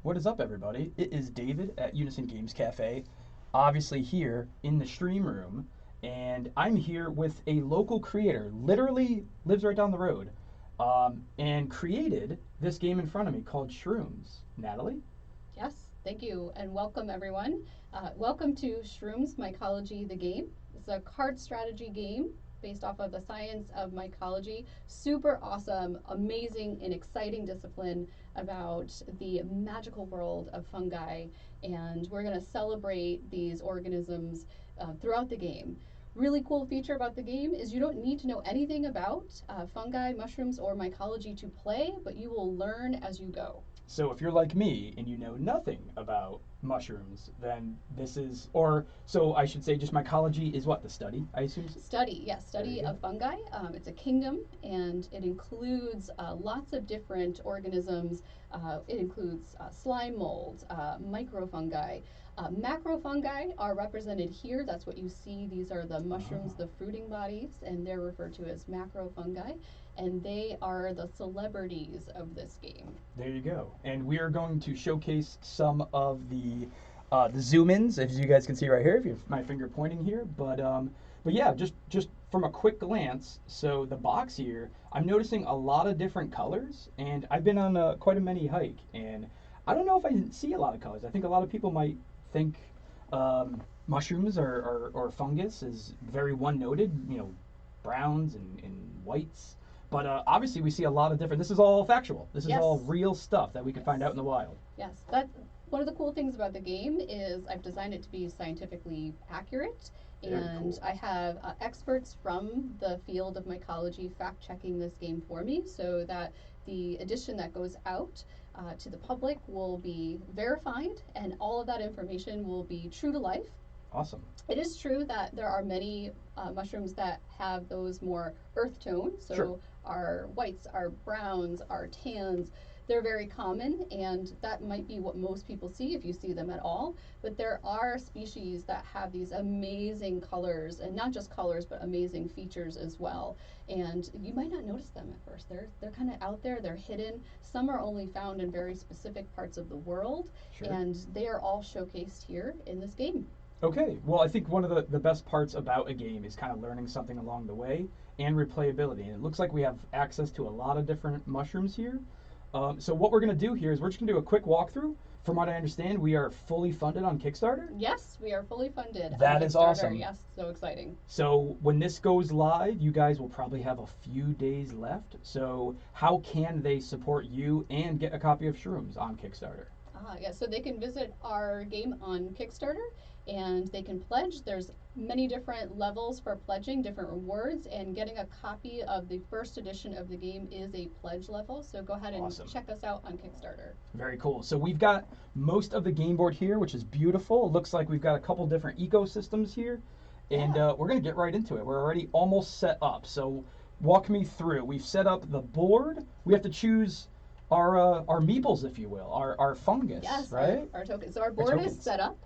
What is up, everybody? It is David at Unison Games Cafe, obviously here in the stream room, and I'm here with a local creator, literally lives right down the road, and created this game in front of me called Shrooms. Natalie? Yes, thank you, and welcome everyone. Welcome to Shrooms, Mycology the Game. It's a card strategy game based off of the science of mycology. Super awesome, amazing, and exciting discipline about the magical world of fungi, and we're going to celebrate these organisms throughout the game. Really cool feature about the game is you don't need to know anything about fungi, mushrooms, or mycology to play, but you will learn as you go. So if you're like me and you know nothing about mushrooms, then this is, or so I should say, just mycology is what, the study, I assume? Study, yes, study of fungi. It's a kingdom, and it includes lots of different organisms. It includes slime molds, microfungi. Macrofungi are represented here. That's what you see. These are the mushrooms, the fruiting bodies, and they're referred to as macrofungi, and they are the celebrities of this game. There you go. And we are going to showcase some of the zoom-ins, as you guys can see right here, if you have my finger pointing here. But yeah, just from a quick glance, so the box here, I'm noticing a lot of different colors, and I've been on quite a many hike, and I don't know if I see a lot of colors. I think a lot of people might think mushrooms or fungus is very one-noted, you know, browns and whites. But obviously, we see a lot of different. This is all factual. This is all real stuff that we can find out in the wild. Yes, that's one of the cool things about the game is I've designed it to be scientifically accurate, and cool. I have experts from the field of mycology fact-checking this game for me, so that the edition that goes out to the public will be verified, and all of that information will be true to life. Awesome. It is true that there are many mushrooms that have those more earth tones. So sure. Our whites, our browns, our tans, they're very common, and that might be what most people see if you see them at all. But there are species that have these amazing colors, and not just colors, but amazing features as well. And you might not notice them at first. They're kind of out there, they're hidden. Some are only found in very specific parts of the world, sure. And they are all showcased here in this game. Okay, well, I think one of the best parts about a game is kind of learning something along the way and replayability. And it looks like we have access to a lot of different mushrooms here. So what we're going to do here is we're just going to do a quick walkthrough. From what I understand, we are fully funded on Kickstarter? Yes, we are fully funded. That is awesome. Yes, so exciting. So when this goes live, you guys will probably have a few days left. So how can they support you and get a copy of Shrooms on Kickstarter? Yeah, so they can visit our game on Kickstarter, and they can pledge. There's many different levels for pledging, different rewards, and getting a copy of the first edition of the game is a pledge level. So go ahead and awesome. Check us out on Kickstarter. Very cool. So we've got most of the game board here, which is beautiful. It looks like we've got a couple different ecosystems here, and we're going to get right into it. We're already almost set up. So walk me through. We've set up the board. We have to choose our meeples, if you will, our fungus, yes, right? Our tokens. So our board is set up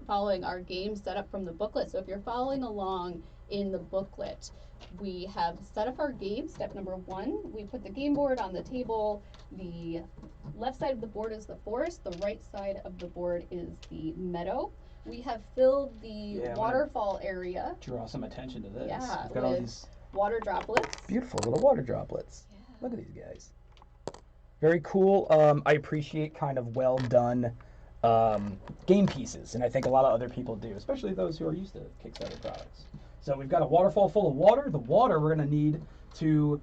following our game set up from the booklet. So if you're following along in the booklet, we have set up our game. Step number 1, we put the game board on the table. The left side of the board is the forest. The right side of the board is the meadow. We have filled the waterfall area. Draw some attention to this. Yeah, we've got all these water droplets. Beautiful little water droplets. Yeah. Look at these guys. Very cool. I appreciate kind of well done game pieces, and I think a lot of other people do, especially those who are used to Kickstarter products. So we've got a waterfall full of water. The water we're going to need to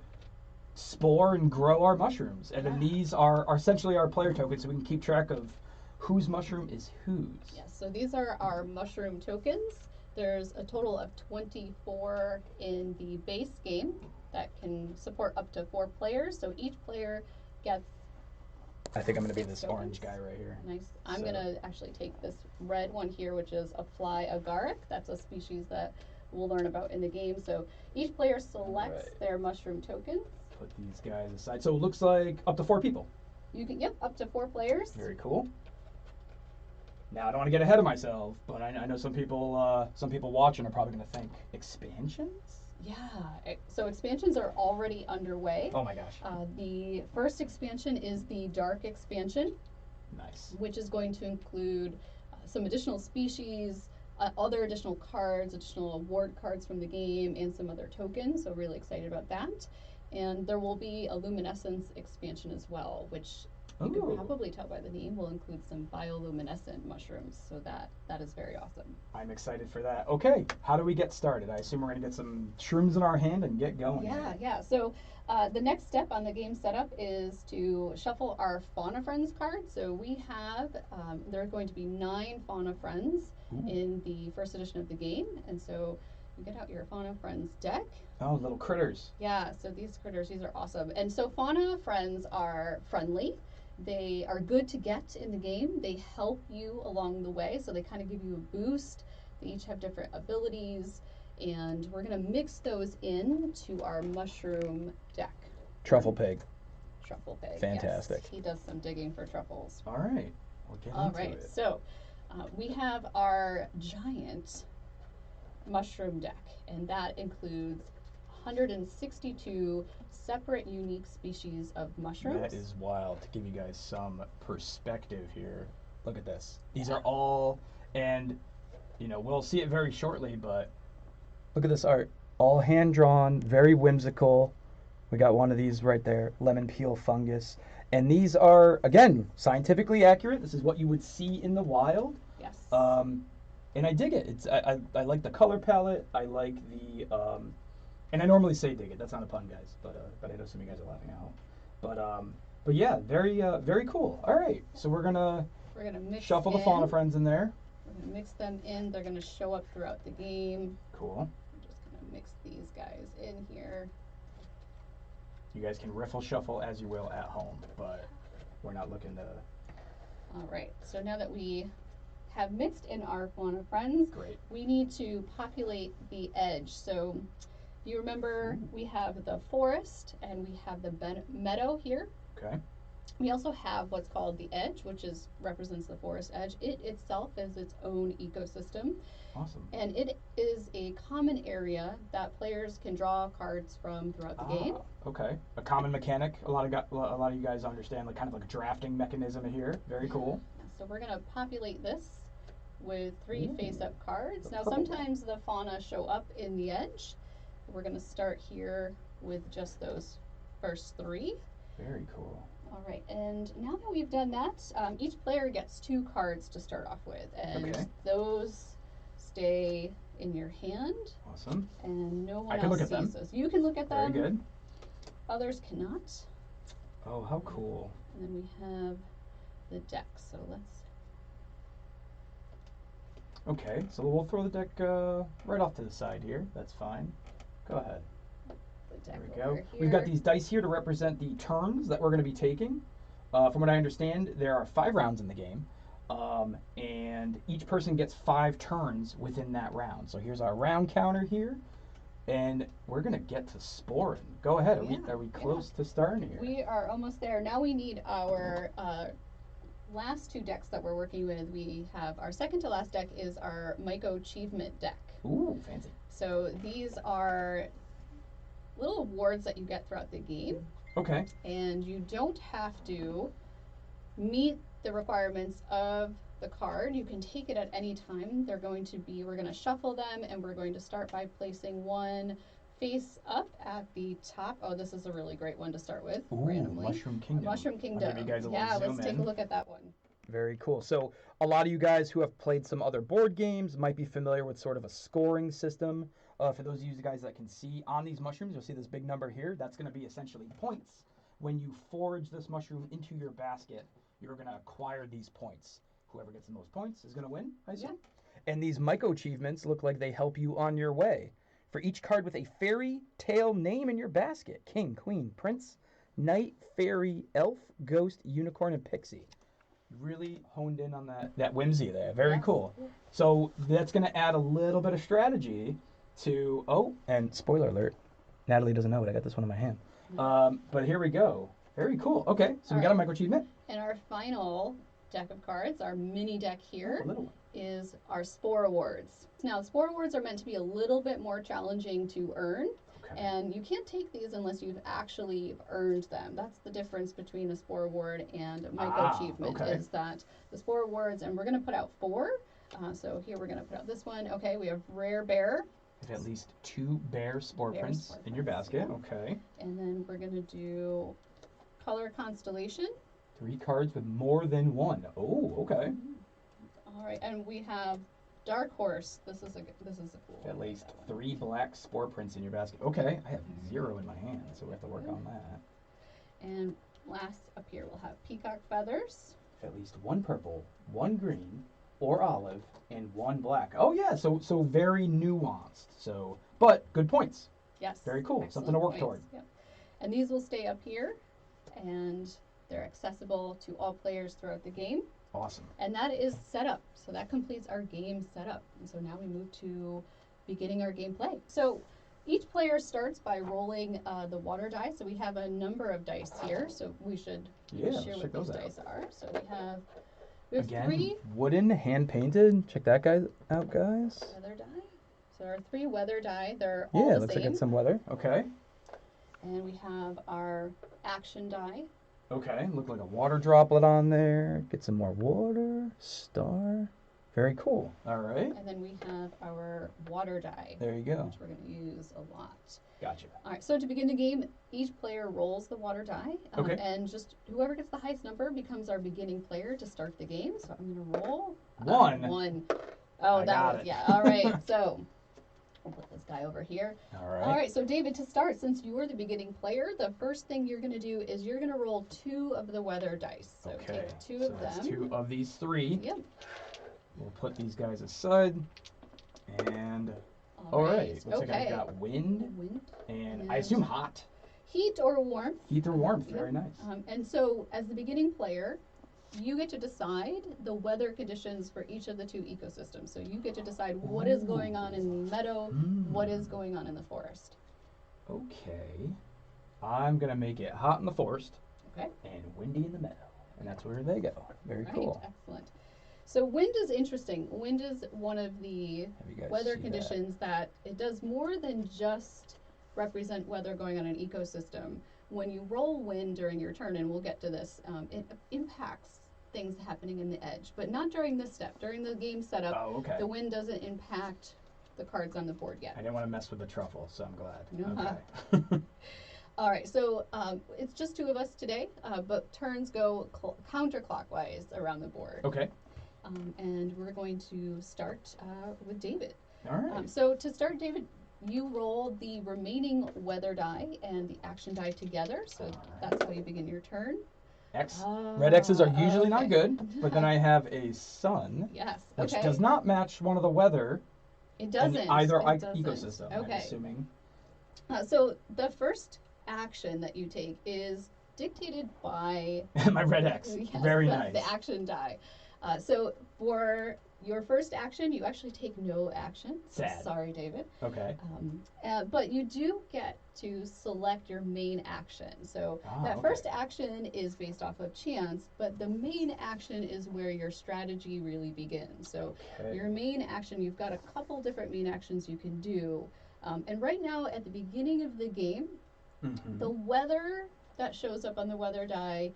spore and grow our mushrooms, and then these are essentially our player tokens, so we can keep track of whose mushroom is whose. Yes, so these are our mushroom tokens. There's a total of 24 in the base game that can support up to 4 players, so each player gets I think I'm going to be this orange guy right here. Nice. I'm going to actually take this red one here, which is a fly agaric. That's a species that we'll learn about in the game. So each player selects their mushroom token. Put these guys aside. So it looks like up to 4 people. You can, yep, up to 4 players. Very cool. Now I don't want to get ahead of myself, but I know some people watching are probably going to think expansions. Yeah, so expansions are already underway. Oh my gosh. The first expansion is the Dark expansion. Nice. which is going to include some additional species, other additional cards, additional award cards from the game, and some other tokens. So really excited about that. And there will be a luminescence expansion as well, which you Ooh. can probably tell by the name will include some bioluminescent mushrooms. So that is very awesome. I'm excited for that. Okay, how do we get started? I assume we're gonna get some shrooms in our hand and get going. Yeah. So the next step on the game setup is to shuffle our Fauna Friends cards. So we have, there are going to be 9 Fauna Friends in the first edition of the game. And so you get out your Fauna Friends deck. Oh, little critters. Yeah, so these critters, these are awesome. And so Fauna Friends are friendly. They are good to get in the game. They help you along the way, so they kind of give you a boost. They each have different abilities, and we're going to mix those in to our mushroom deck. Truffle Pig. Truffle Pig. Fantastic. Yes, he does some digging for truffles. All right, we'll get All into right, it. so we have our giant mushroom deck, and that includes 162 separate unique species of mushrooms. That is wild. To give you guys some perspective here, look at this. These are all, and you know, we'll see it very shortly, but look at this art. All hand drawn, very whimsical. We got one of these right there, lemon peel fungus. And these are, again, scientifically accurate. This is what you would see in the wild. Yes. And I dig it. I like the color palette. I like the and I normally say dig it. That's not a pun, guys. But I know some of you guys are laughing out. But yeah, very cool. All right, so we're gonna mix shuffle the Fauna Friends in there. We're gonna mix them in. They're gonna show up throughout the game. Cool. I'm just gonna mix these guys in here. You guys can riffle shuffle as you will at home, but we're not looking to. All right. So now that we have mixed in our Fauna Friends, Great. we need to populate the edge. So if you remember, we have the forest and we have the meadow here. Okay. We also have what's called the edge, which represents the forest edge. It itself is its own ecosystem. Awesome. And it is a common area that players can draw cards from throughout the game. Okay. A common mechanic. A lot of you guys understand, like kind of like a drafting mechanism here. Very cool. So we're gonna populate this with 3 face-up cards. Now purple sometimes the fauna show up in the edge. We're gonna start here with just those first 3. Very cool. All right, and now that we've done that, each player gets 2 cards to start off with, and those stay in your hand. Awesome. And no one I can else look at sees them. those. You can look at them. Very good. Others cannot. Oh, how cool. And then we have the deck. So let's. Okay, so we'll throw the deck right off to the side here. That's fine. Go ahead. There we go. We've got these dice here to represent the turns that we're going to be taking. From what I understand, there are 5 rounds in the game, and each person gets 5 turns within that round. So here's our round counter here, and we're going to get to sporing. Go ahead. Are we close to starting here? We are almost there. Now we need our last 2 decks that we're working with. We have our second to last deck is our Myco Achievement deck. Ooh, fancy. So these are little awards that you get throughout the game. Okay. And you don't have to meet the requirements of the card. You can take it at any time. We're going to shuffle them, and we're going to start by placing one face up at the top. Oh, this is a really great one to start with. Ooh, randomly. Mushroom Kingdom. Mushroom Kingdom. I'll give you guys a yeah, little let's zoom take a in. look at that one. Very cool. So a lot of you guys who have played some other board games might be familiar with sort of a scoring system. For those of you guys that can see on these mushrooms, you'll see this big number here. That's going to be essentially points. When you forage this mushroom into your basket, you're going to acquire these points. Whoever gets the most points is going to win, I assume. Yeah. And these Myco achievements look like they help you on your way. For each card with a fairy tale name in your basket: king, queen, prince, knight, fairy, elf, ghost, unicorn, and pixie. Really honed in on that whimsy there. Very cool. So that's going to add a little bit of strategy to, and spoiler alert, Natalie doesn't know it. I got this one in my hand. But here we go. Very cool. Okay, so we got a Myco achievement. And our final deck of cards, our mini deck here, little one, is our spore awards. Now, spore awards are meant to be a little bit more challenging to earn. Okay. And you can't take these unless you've actually earned them. That's the difference between a spore award and a Myco achievement, is that the spore awards, and we're going to put out 4. So here we're going to put out this one. Okay, we have rare bear. You have at least 2 bear spore prints in your basket. Yeah. Okay. And then we're going to do color constellation. 3 cards with more than 1. Oh, okay. All right, and we have dark horse. This is a cool one. At least 3 black spore prints in your basket. Okay, I have 0 in my hand, so we have to work on that. And last up here we'll have peacock feathers. At least 1 purple, 1 green, or olive, and 1 black. Oh yeah, so very nuanced. So, but good points. Yes. Very cool. Excellent Something to work points. toward. Yep. And these will stay up here, and they're accessible to all players throughout the game. Awesome. And that is setup. So that completes our game setup. And so now we move to beginning our gameplay. So each player starts by rolling the water die. So we have a number of dice here. So we should share what these dice are. So we have Again, 3 wooden, hand painted. Check that guy out, guys. weather die. So our 3 weather die. They're all the Yeah, looks like it's some weather. Okay. And we have our action die. Okay, look like a water droplet on there. Get some more water. Star. Very cool. All right. And then we have our water die. There you go. Which we're going to use a lot. Gotcha. All right, so to begin the game, each player rolls the water die. Okay. And just whoever gets the highest number becomes our beginning player to start the game. So I'm going to roll. 1. 1. Oh, that was, yeah. All right, so we'll put this guy over here. All right. All right, so David, to start, since you are the beginning player, the first thing you're going to do is you're going to roll 2 of the weather dice. So Okay. take 2 So of that's them. 2 of these 3. Yep. We'll put these guys aside. And all right. Looks like I've got wind. And I assume hot. Heat or warmth. Heat or warmth. Very nice. And so as the beginning player, you get to decide the weather conditions for each of the 2 ecosystems. So you get to decide what is going on in the meadow, what is going on in the forest. Okay. I'm going to make it hot in the forest. Okay. And windy in the meadow. And that's where they go. Very cool. Excellent. So wind is interesting. Wind is one of the weather conditions that it does more than just represent weather going on in an ecosystem. When you roll wind during your turn, and we'll get to this, it impacts things happening in the edge, but not during this step. During the game setup, the wind doesn't impact the cards on the board yet. I didn't want to mess with the truffle, so I'm glad. Okay. All right, so it's just 2 of us today, but turns go counterclockwise around the board. Okay. And we're going to start with David. All right. So to start, David, you roll the remaining weather die and the action die together. So that's how you begin your turn. X. Red X's are usually not good, but then I have a sun. Yes. Which does not match one of the weather. It doesn't. In either ecosystem. Okay. I'm assuming. So the first action that you take is dictated by my red X. Yes, very nice. The action die. So for your first action, you actually take no action. Sad. Sorry, David. Okay. But you do get to select your main action. So that first action is based off of chance, but the main action is where your strategy really begins. So your main action, you've got a couple different main actions you can do. And right now, at the beginning of the game, the weather that shows up on the weather die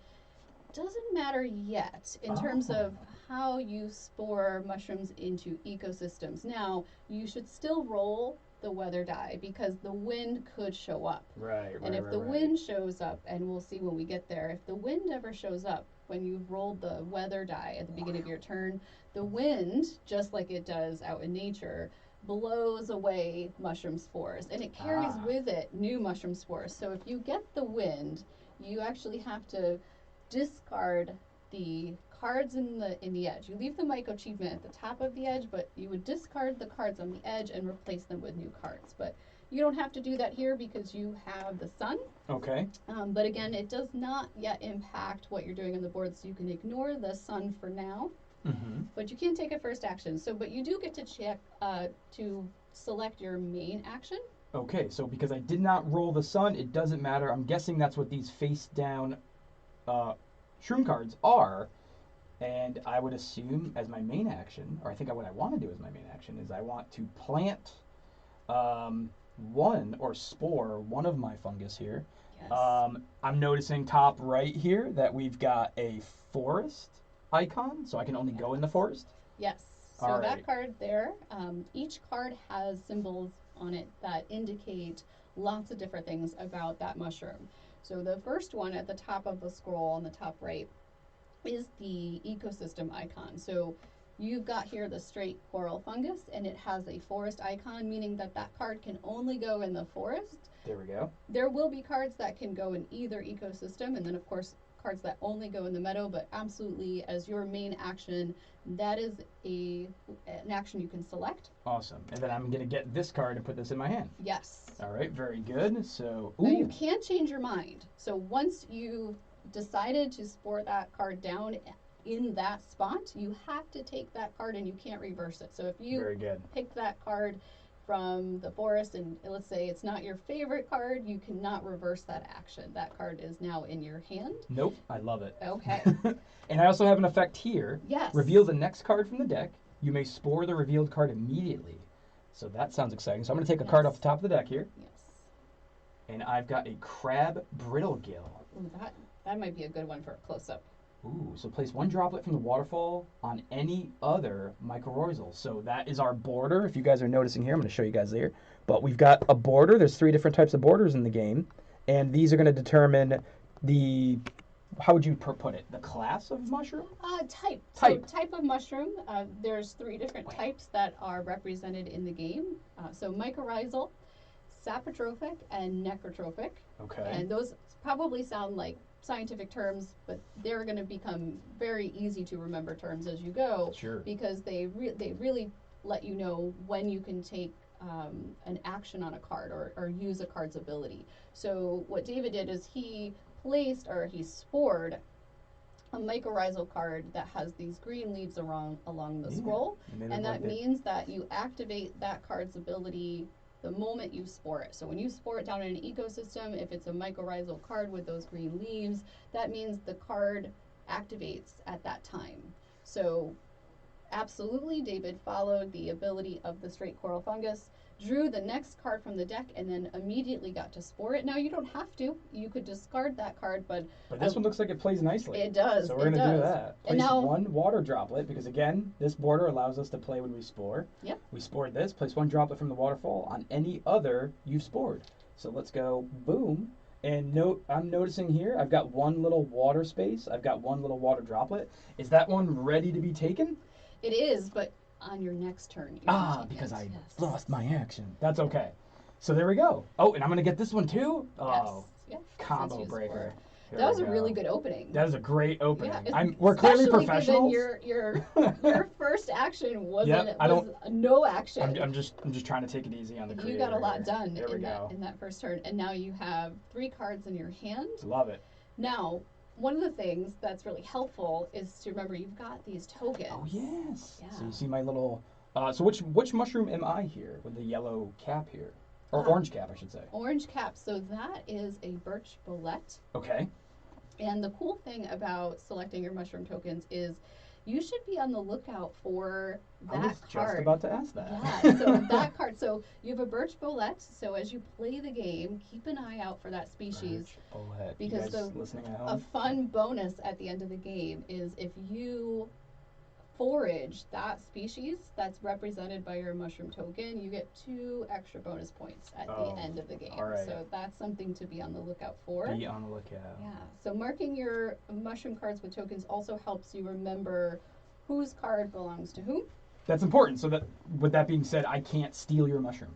doesn't matter yet in terms of how you spore mushrooms into ecosystems. Now, you should still roll the weather die because the wind could show up. And if the wind shows up, and we'll see when we get there, if the wind ever shows up when you've rolled the weather die at the beginning of your turn, the wind, just like it does out in nature, blows away mushroom spores, and it carries with it new mushroom spores. So if you get the wind, you actually have to discard the cards in the edge. You leave the Myco achievement at the top of the edge, but you would discard the cards on the edge and replace them with new cards. But you don't have to do that here because you have the sun. Okay. But again, it does not yet impact what you're doing on the board, so you can ignore the sun for now. But you can't take a first action. So, but you do get to check to select your main action. Okay, so because I did not roll the sun, it doesn't matter. I'm guessing that's what these face down shroom cards are. And I would assume as my main action, or I think what I want to do as my main action is I want to plant one, or spore, one of my fungus here. Yes. I'm noticing top right here that we've got a forest icon, so I can only go in the forest. Yes. So All that right. card there, each card has symbols on it that indicate lots of different things about that mushroom. So the first one at the top of the scroll on the top right is the ecosystem icon. So you've got here the straight coral fungus, and it has a forest icon, meaning that that card can only go in the forest. There we go. There will be cards that can go in either ecosystem, and then of course cards that only go in the meadow, but absolutely as your main action, that is an action you can select. Awesome. And then I'm going to get this card and put this in my hand. Yes. All right, very good. So, Now you ooh, can change your mind. So once you've decided to spore that card down in that spot, you have to take that card and you can't reverse it. So if you very good. pick that card from the forest and let's say it's not your favorite card, you cannot reverse that action. That card is now in your hand. Nope, I love it. Okay. And I also have an effect here. Yes. Reveal the next card from the deck. You may spore the revealed card immediately. So that sounds exciting. So I'm going to take a card off the top of the deck here. Yes. And I've got a crab brittlegill. Ooh, that might be a good one for a close up. Ooh, so place one droplet from the waterfall on any other mycorrhizal. So that is our border. If you guys are noticing here, I'm going to show you guys later. But we've got a border. There's 3 different types of borders in the game. And these are going to determine the, how would you put it, the class of mushroom? Type. Type. So type of mushroom. There's 3 different types that are represented in the game. So mycorrhizal, saprotrophic, and necrotrophic. Okay. And those probably sound like scientific terms, but they're going to become very easy to remember terms as you go. Sure. Because they really let you know when you can take an action on a card or use a card's ability. So what David did is he spored a mycorrhizal card that has these green leaves along the scroll, and that means that you activate that card's ability the moment you spore it. So when you spore it down in an ecosystem, if it's a mycorrhizal card with those green leaves, that means the card activates at that time. So absolutely, David followed the ability of the straight coral fungus, drew the next card from the deck, and then immediately got to spore it. Now you don't have to. You could discard that card, but this one looks like it plays nicely. It does. So we're going to do that. Place now, one water droplet, because again, this border allows us to play when we spore. Yep. We spored this. Place one droplet from the waterfall on any other you've spored. So let's go boom. And note, I'm noticing here, I've got one little water space. I've got one little water droplet. Is that one ready to be taken? It is, but on your next turn. Because I lost my action. That's okay. So there we go. Oh, and I'm going to get this one too? Oh, yes. combo breaker. That was a really good opening. That is a great opening. Yeah, We're clearly professionals. Your first action was no action. I'm just trying to take it easy on the creator. You got a lot done in that first turn, and now you have 3 cards in your hand. Love it. Now, one of the things that's really helpful is to remember you've got these tokens. Oh yes. Yeah. So you see my little. So which mushroom am I here with the yellow cap here, or orange cap I should say? Orange cap. So that is a birch bolete. Okay. And the cool thing about selecting your mushroom tokens is you should be on the lookout for that card. I was just about to ask that. Yeah, so that card. So you have a birch bolete. So as you play the game, keep an eye out for that species. Birch bolete. Because you guys listening at home? A fun bonus at the end of the game is if you forage that species that's represented by your mushroom token, you get 2 extra bonus points at the end of the game. All right. So that's something to be on the lookout for. Be on the lookout. Yeah. So marking your mushroom cards with tokens also helps you remember whose card belongs to whom. That's important. So that, with that being said, I can't steal your mushroom.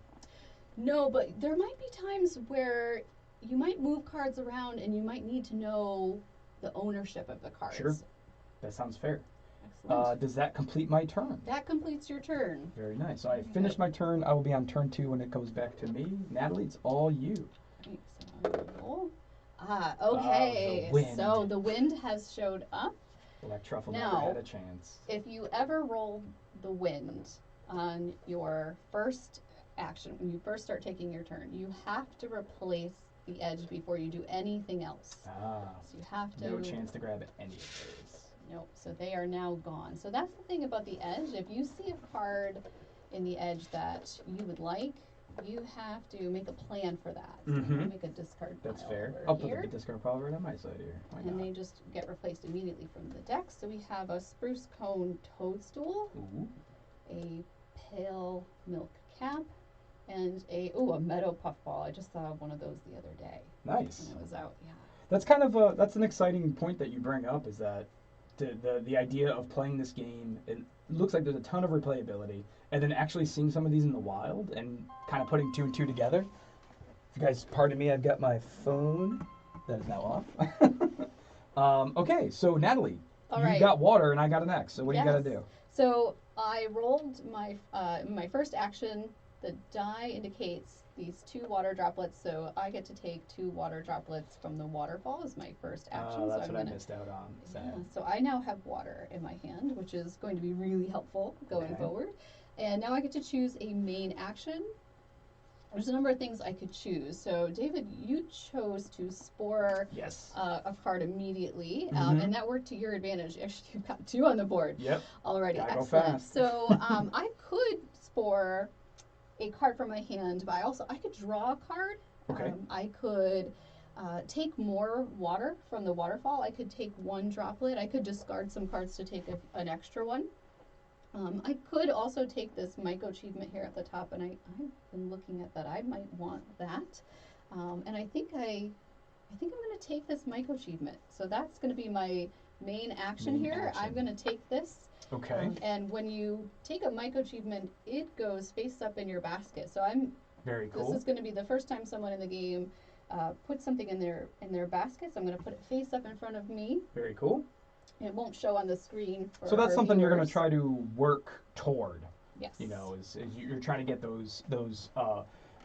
No, but there might be times where you might move cards around and you might need to know the ownership of the cards. Sure. That sounds fair. Excellent. Does that complete my turn? That completes your turn. Very nice. So I finished my turn. I will be on turn 2 when it goes back to me. Natalie, it's all you. Right, so okay. The wind. So the wind has showed up. Black Truffle Now, never had a chance. If you ever roll the wind on your first action, when you first start taking your turn, you have to replace the edge before you do anything else. So you have to. No chance to grab any of those. Nope. So they are now gone. So that's the thing about the edge. If you see a card in the edge that you would like, you have to make a plan for that. So Mm-hmm. I'll make a discard That's pile fair. over I'll put here. the discard pile right on my side here. Why And not? they just get replaced immediately from the deck. So we have a spruce cone toadstool, Ooh. a pale milk cap, and a meadow puffball. I just saw one of those the other day Nice. when I was out. Yeah. That's kind of that's an exciting point that you bring up, is that the idea of playing this game, it looks like there's a ton of replayability, and then actually seeing some of these in the wild and kind of putting two and two together. If you guys pardon me, I've got my phone that is now off. Okay, so Natalie, All you right. got water and I got an X. So what do you got to do? So I rolled my first action. The die indicates these 2 water droplets, so I get to take 2 water droplets from the waterfall as my first action. Oh, that's so what I missed out on. Yeah, Sad. so I now have water in my hand, which is going to be really helpful going forward. And now I get to choose a main action. There's a number of things I could choose. So, David, you chose to spore Yes. a card immediately, Mhm. and that worked to your advantage. Actually, you've got 2 on the board Yep. already. Gotta go Excellent. fast. So, I could spore a card from my hand, but I could draw a card. Okay. I could take more water from the waterfall. I could take 1 droplet. I could discard some cards to take an extra one. I could also take this Myco achievement here at the top, and I've been looking at that. I might want that, and I think I'm going to take this Myco achievement. So that's going to be my main action here. I'm going to take this. Okay. And when you take a Myco achievement, it goes face up in your basket. So Very cool. This is going to be the first time someone in the game puts something in their basket. So I'm going to put it face up in front of me. Very cool. It won't show on the screen. So that's something you're going to viewers. try to work toward. Yes. You know, is you're trying to get those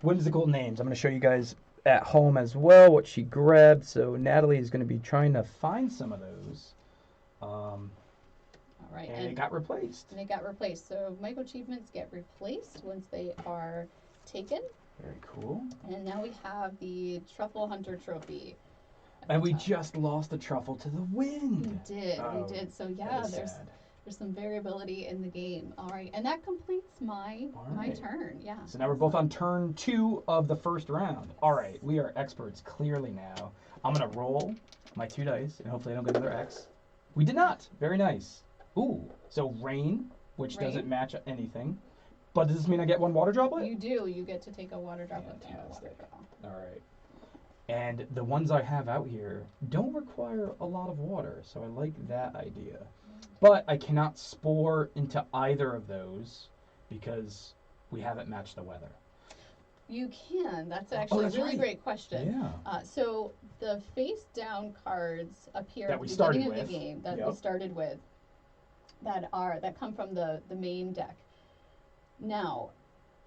whimsical names. I'm going to show you guys at home as well what she grabbed. So Natalie is going to be trying to find some of those. All right. And it got replaced. And it got replaced. So Myco achievements get replaced once they are taken. Very cool. And now we have the Truffle Hunter trophy. And we just lost a truffle to the wind. We did. Oh, we did. So yeah, there's sad. some variability in the game. All right, and that completes my turn. Yeah. So now we're both on turn 2 of the first round. All right, we are experts clearly now. I'm gonna roll my 2 dice and hopefully I don't get another X. We did not. Very nice. Ooh, so rain, which doesn't match anything. But does this mean I get 1 water droplet? You do. You get to take a water droplet from the water draw. All right. And the ones I have out here don't require a lot of water, so I like that idea. But I cannot spore into either of those because we haven't matched the weather. You can. That's actually a really great question. Yeah. So the face down cards appear That at we the started beginning of with. the game that we started with that come from the main deck. Now,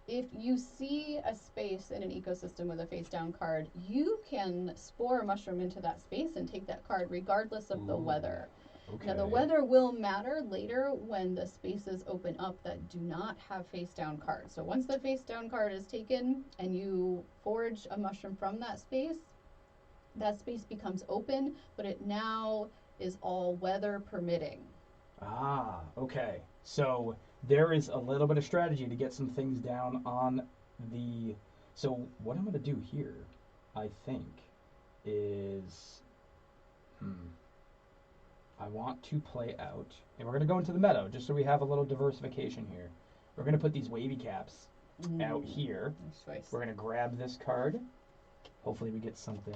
if you see a space in an ecosystem with a face down card, you can spore a mushroom into that space and take that card regardless of the weather. Okay. Now, the weather will matter later when the spaces open up that do not have face down cards. So once the face down card is taken and you forage a mushroom from that space becomes open, but it now is all weather permitting. Ah, okay. So there is a little bit of strategy to get some things down on the... So what I'm going to do here, I think, is... I want to play out, and we're going to go into the meadow just so we have a little diversification here. We're going to put these wavy caps out here. Nice. We're going to grab this card. Hopefully we get something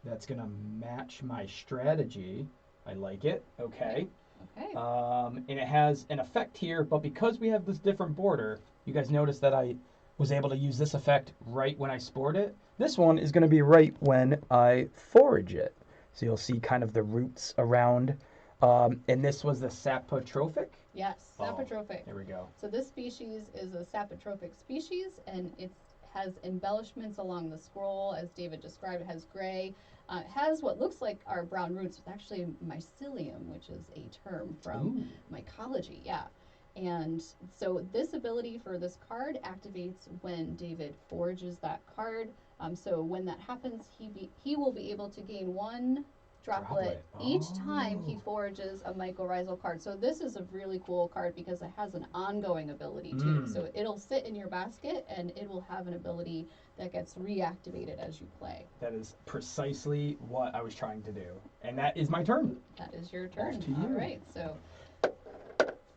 that's going to match my strategy. I like it. Okay. Okay. And it has an effect here, but because we have this different border, you guys notice that I was able to use this effect right when I spored it. This one is going to be right when I forage it. So you'll see kind of the roots around. And this was the sapotrophic? Yes, sapotrophic. Here we go. So this species is a sapotrophic species, and it has embellishments along the scroll, as David described. It has gray. It has what looks like our brown roots. It's actually mycelium, which is a term from mycology. Yeah. And so this ability for this card activates when David forages that card. So when that happens, he will be able to gain 1 droplet each time he forages a mycorrhizal card. So this is a really cool card because it has an ongoing ability too. So it'll sit in your basket and it will have an ability that gets reactivated as you play. That is precisely what I was trying to do. And that is my turn. That is your turn. Off to you. All right, so.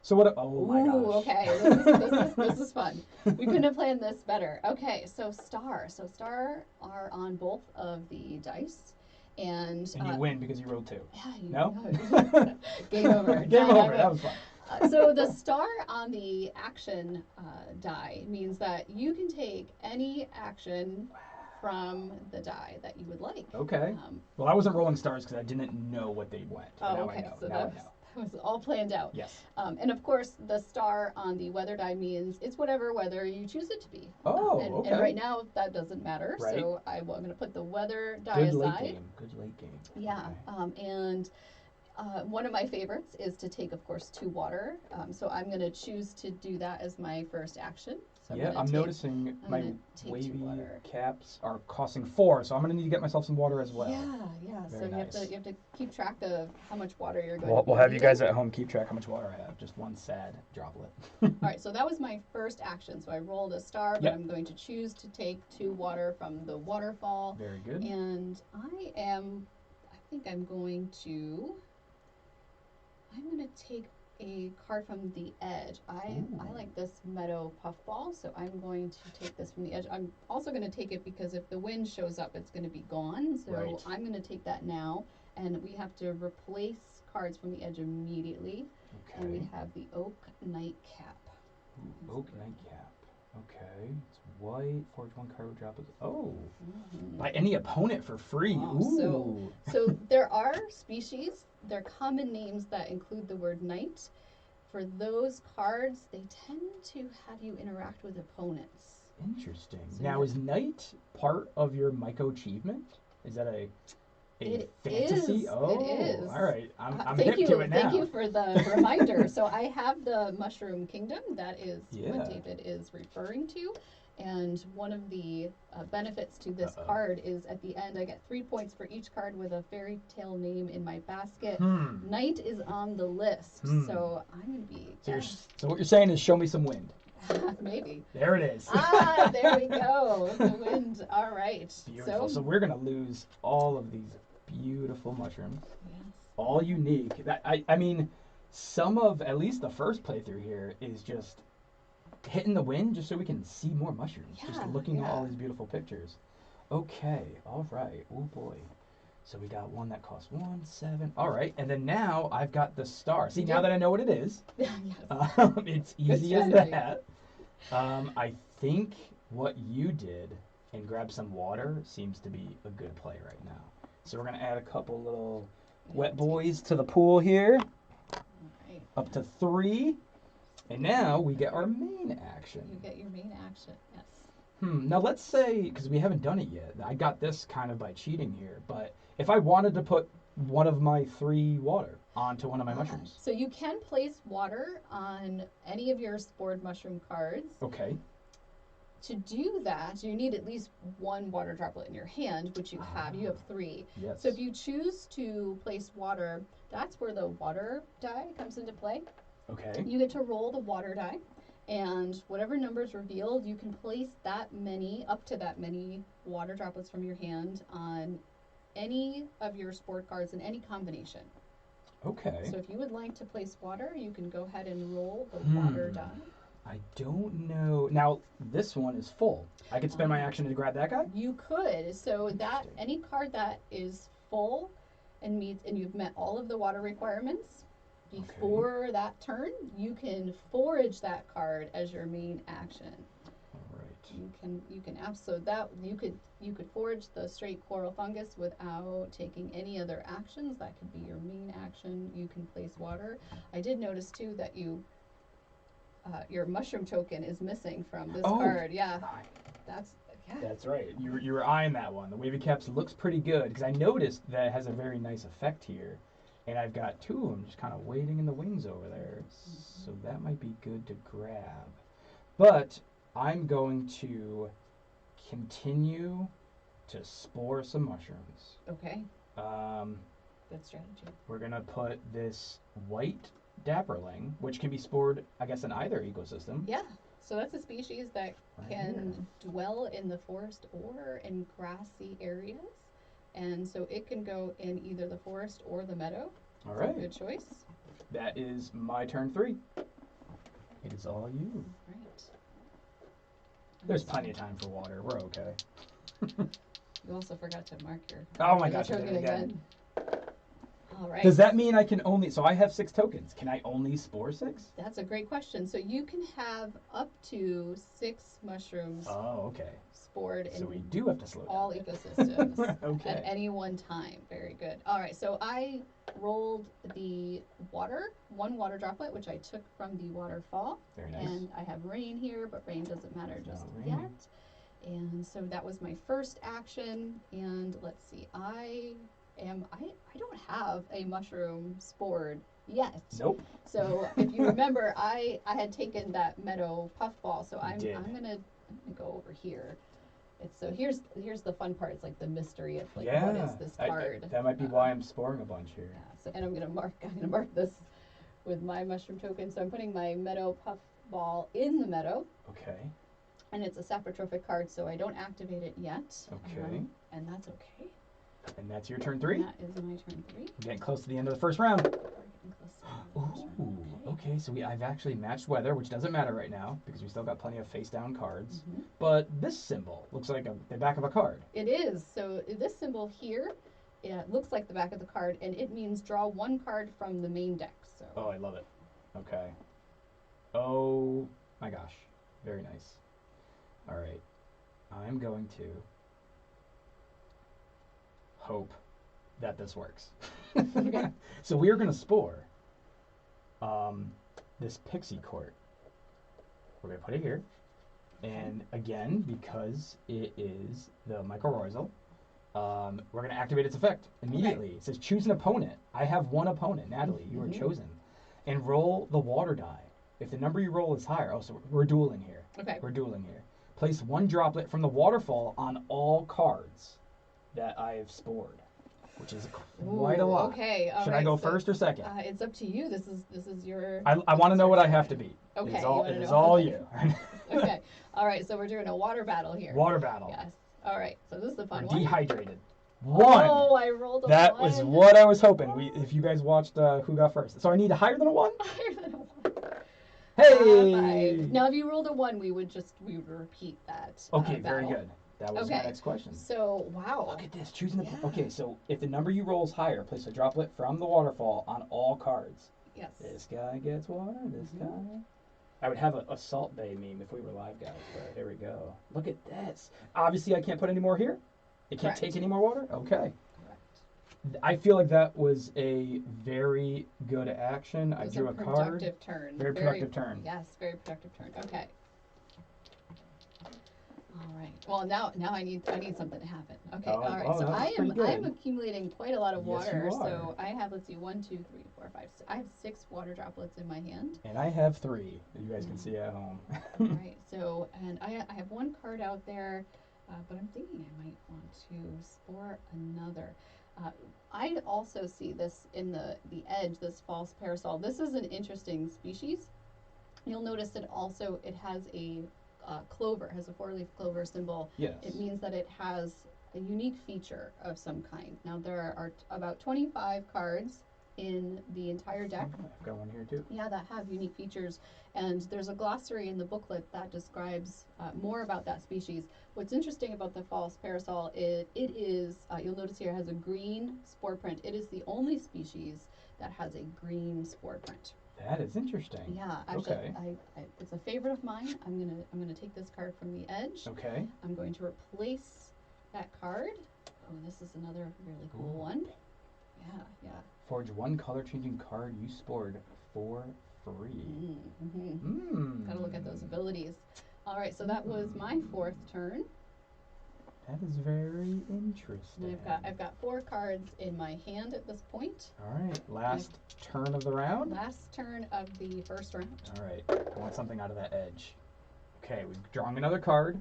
So what? Oh my gosh. Okay. This is fun. We couldn't have planned this better. Okay, so star. So star are on both of the dice. And you win because you rolled 2. Yeah, No? Game over. Game over. That was fun. So the star on the action die means that you can take any action from the die that you would like. Okay. Well, I wasn't rolling stars because I didn't know what they went. Oh, now okay. I know. So now that was all planned out. Yes. And of course, the star on the weather die means it's whatever weather you choose it to be. Oh, okay. And right now, that doesn't matter. Right. So I'm going to put the weather die Good aside. Late game. Good late game. Yeah. Okay. And one of my favorites is to take, of course, 2 water. So I'm going to choose to do that as my first action. So I'm noticing my wavy caps are costing 4, so I'm gonna need to get myself some water as well. Yeah. Very so nice. you have to keep track of how much water you're going to We'll have you guys at home keep track how much water I have. Just one sad droplet. All right, so that was my first action. So I rolled a star, but I'm going to choose to take 2 water from the waterfall. Very good. And I think I'm going to take a card from the edge. I like this meadow puffball, so I'm going to take this from the edge. I'm also going to take it because if the wind shows up, it's going to be gone. So I'm going to take that now, and we have to replace cards from the edge immediately. Okay. And we have the oak nightcap. Oak nightcap. Okay. It's white. Forge 1 card with droplets. Oh. By any opponent for free. Ooh. So there are species. They're common names that include the word knight. For those cards, they tend to have you interact with opponents. Interesting. So now, is knight part of your Myco achievement? Is that a fantasy? It is. All right. I'm hip to it now. Thank you for the reminder. So I have the Mushroom Kingdom. That is what David is referring to. And one of the benefits to this card is at the end I get 3 points for each card with a fairy tale name in my basket. Knight is on the list, so I'm going to be... So what you're saying is show me some wind. Maybe. There it is. There we go. The wind. All right. Beautiful. So we're going to lose all of these beautiful mushrooms. Yes. All unique. I mean, some of, at least the first playthrough here is just hitting the wind just so we can see more mushrooms. Just looking at all these beautiful pictures. Okay, all right. Oh boy. So we got one that costs 1, 7. All right, and then now I've got the star. See, now that I know what it is, it's easy as that. I think what you did and grab some water seems to be a good play right now. So we're gonna add a couple little wet boys to the pool here. Right. Up to 3. And now we get our main action. You get your main action, yes. Now let's say, because we haven't done it yet, I got this kind of by cheating here, but if I wanted to put one of my 3 water onto one of my mushrooms. So you can place water on any of your spored mushroom cards. Okay. To do that, you need at least 1 water droplet in your hand, which you have. You have 3. Yes. So if you choose to place water, that's where the water die comes into play. Okay. You get to roll the water die, and whatever number is revealed, you can place up to that many water droplets from your hand on any of your sport cards in any combination. Okay. So if you would like to place water, you can go ahead and roll the water die. I don't know. Now, this one is full. I could spend my action to grab that guy? You could. So that any card that is full and you've met all of the water requirements, before that turn, you can forage that card as your main action. All right. You can you could forage the straight coral fungus without taking any other actions. That could be your main action. You can place water. I did notice too that your mushroom token is missing from this card. Yeah. That's right. You were eyeing that one. The wavy caps looks pretty good because I noticed that it has a very nice effect here. And I've got 2 of them just kind of waiting in the wings over there. So that might be good to grab. But I'm going to continue to spore some mushrooms. okay. Good strategy. We're going to put this white dapperling, which can be spored, I guess, in either ecosystem. Yeah. So that's a species that Right can dwell in the forest or in grassy areas. And so it can go in either the forest or the meadow. All That's right. a good choice. That is my turn 3. It is all you. Right. There's plenty of time for water. We're okay. You also forgot to mark your Oh my gosh, I did token it again. All right. Does that mean I can only, so I have 6 tokens. Can I only spore 6? That's a great question. So you can have up to 6 mushrooms Oh, okay. spored So in we do have to slow down. all ecosystems Okay. at any one time. Very good. All right. So I rolled the one water droplet, which I took from the waterfall. Very nice. And I have rain here, but rain doesn't matter It's just not yet. raining. And so that was my first action. And let's see, I don't have a mushroom spored yet. Nope. So if you remember, I had taken that meadow puffball. So I'm gonna go over here. So here's the fun part. It's like the mystery of like what is this card? That might be why I'm sporing a bunch here. Yeah. So and I'm gonna mark this with my mushroom token. So I'm putting my meadow puffball in the meadow. Okay. And it's a saprotrophic card, so I don't activate it yet. Okay. And that's okay. And that's your turn 3? That is my turn 3. We're getting close to the end of the first round. We're getting close to the end of the first round. Okay, so I've actually matched weather, which doesn't matter right now because we still got plenty of face down cards. Mm-hmm. But this symbol looks like the back of a card. It is. So this symbol here, it looks like the back of the card, and it means draw 1 card from the main deck. So. Oh, I love it. Okay. Oh my gosh. Very nice. All right. I'm going to hope that this works. Okay. So we are going to spore this pixie court. We're going to put it here. And again, because it is the mycorrhizal, we're going to activate its effect immediately. Okay. It says choose an opponent. I have one opponent, Natalie. You are chosen. And roll the water die. If the number you roll is higher, so we're dueling here. Okay. We're dueling here. Place 1 droplet from the waterfall on all cards that I have spored, which is quite a lot. Okay. Should I go first or second? It's up to you. This is your. I want to know what I have to beat. Okay. It is all you. Okay. All right. So we're doing a water battle here. Water battle. Yes. All right. So this is the fun We're one. dehydrated. 1. Oh, I rolled a 1. That was what I was hoping. If you guys watched Who Got First. So I need higher than a 1? Higher than a 1. Hey! 5. Now, if you rolled a 1, we would repeat that. Okay, battle. very good. That was my next question. So, wow. Look at this. Choosing the. Okay, so if the number you roll is higher, place a droplet from the waterfall on all cards. Yes. This guy gets water. This guy. I would have a Salt Bay meme if we were live, guys. But here we go. Look at this. Obviously, I can't put any more here. It can't take any more water. Okay. I feel like that was a very good action. I drew a card. Productive turn. Very productive turn. Yes, very productive turn. Okay. All right. Well, now I need something to happen. Okay. Oh, all right. oh, So that's I'm accumulating quite a lot of Yes, water. you are. So I have 1, 2, 3, 4, 5. I have 6 water droplets in my hand. And I have 3 that you guys can see at home. All right. So and I have 1 card out there, but I'm thinking I might want to spore another. I also see this in the edge, this false parasol. This is an interesting species. You'll notice that also it has a clover, has a 4-leaf clover symbol. Yes. It means that it has a unique feature of some kind. Now there are about 25 cards in the entire deck. I've got one here too. Yeah, that have unique features. And there's a glossary in the booklet that describes more about that species. What's interesting about the false parasol is it is, you'll notice here, it has a green spore print. It is the only species that has a green spore print. That is interesting. Yeah, actually, Okay. it's a favorite of mine. I'm gonna take this card from the edge. Okay. I'm going to replace that card. Oh, this is another really cool one. Yeah. Forge 1 color changing card you spored for free. Gotta look at those abilities. All right, so that was my 4th turn. That is very interesting. And I've got 4 cards in my hand at this point. All right, last turn of the round. Last turn of the first round. All right, I want something out of that edge. Okay, we've drawn another card.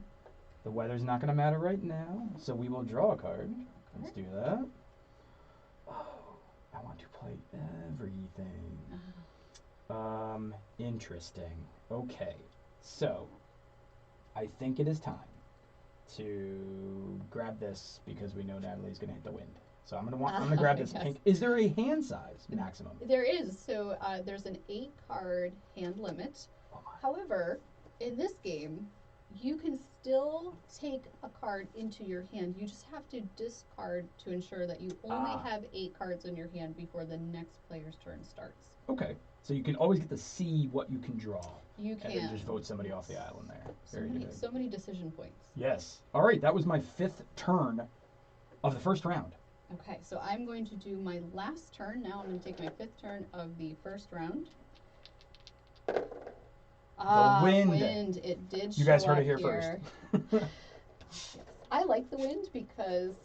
The weather's not going to matter right now, so we will draw a card. Let's do that. Oh, I want to play everything. Interesting. Okay, so I think it is time to grab this because we know Natalie's gonna hit the wind. So I'm gonna grab this yes. pink. Is there a hand size maximum? There is. So there's an 8-card hand limit. Oh my. However, in this game, you can still take a card into your hand. You just have to discard to ensure that you only have 8 cards in your hand before the next player's turn starts. Okay. So you can always get to see what you can draw. You can. And then just vote somebody off the island there. Very good. So many decision points. Yes. All right. That was my 5th turn of the first round. Okay, so I'm going to do my last turn. Now I'm going to take my 5th turn of the first round. Wind. It did show You guys heard it up here first. Yes. I like the wind because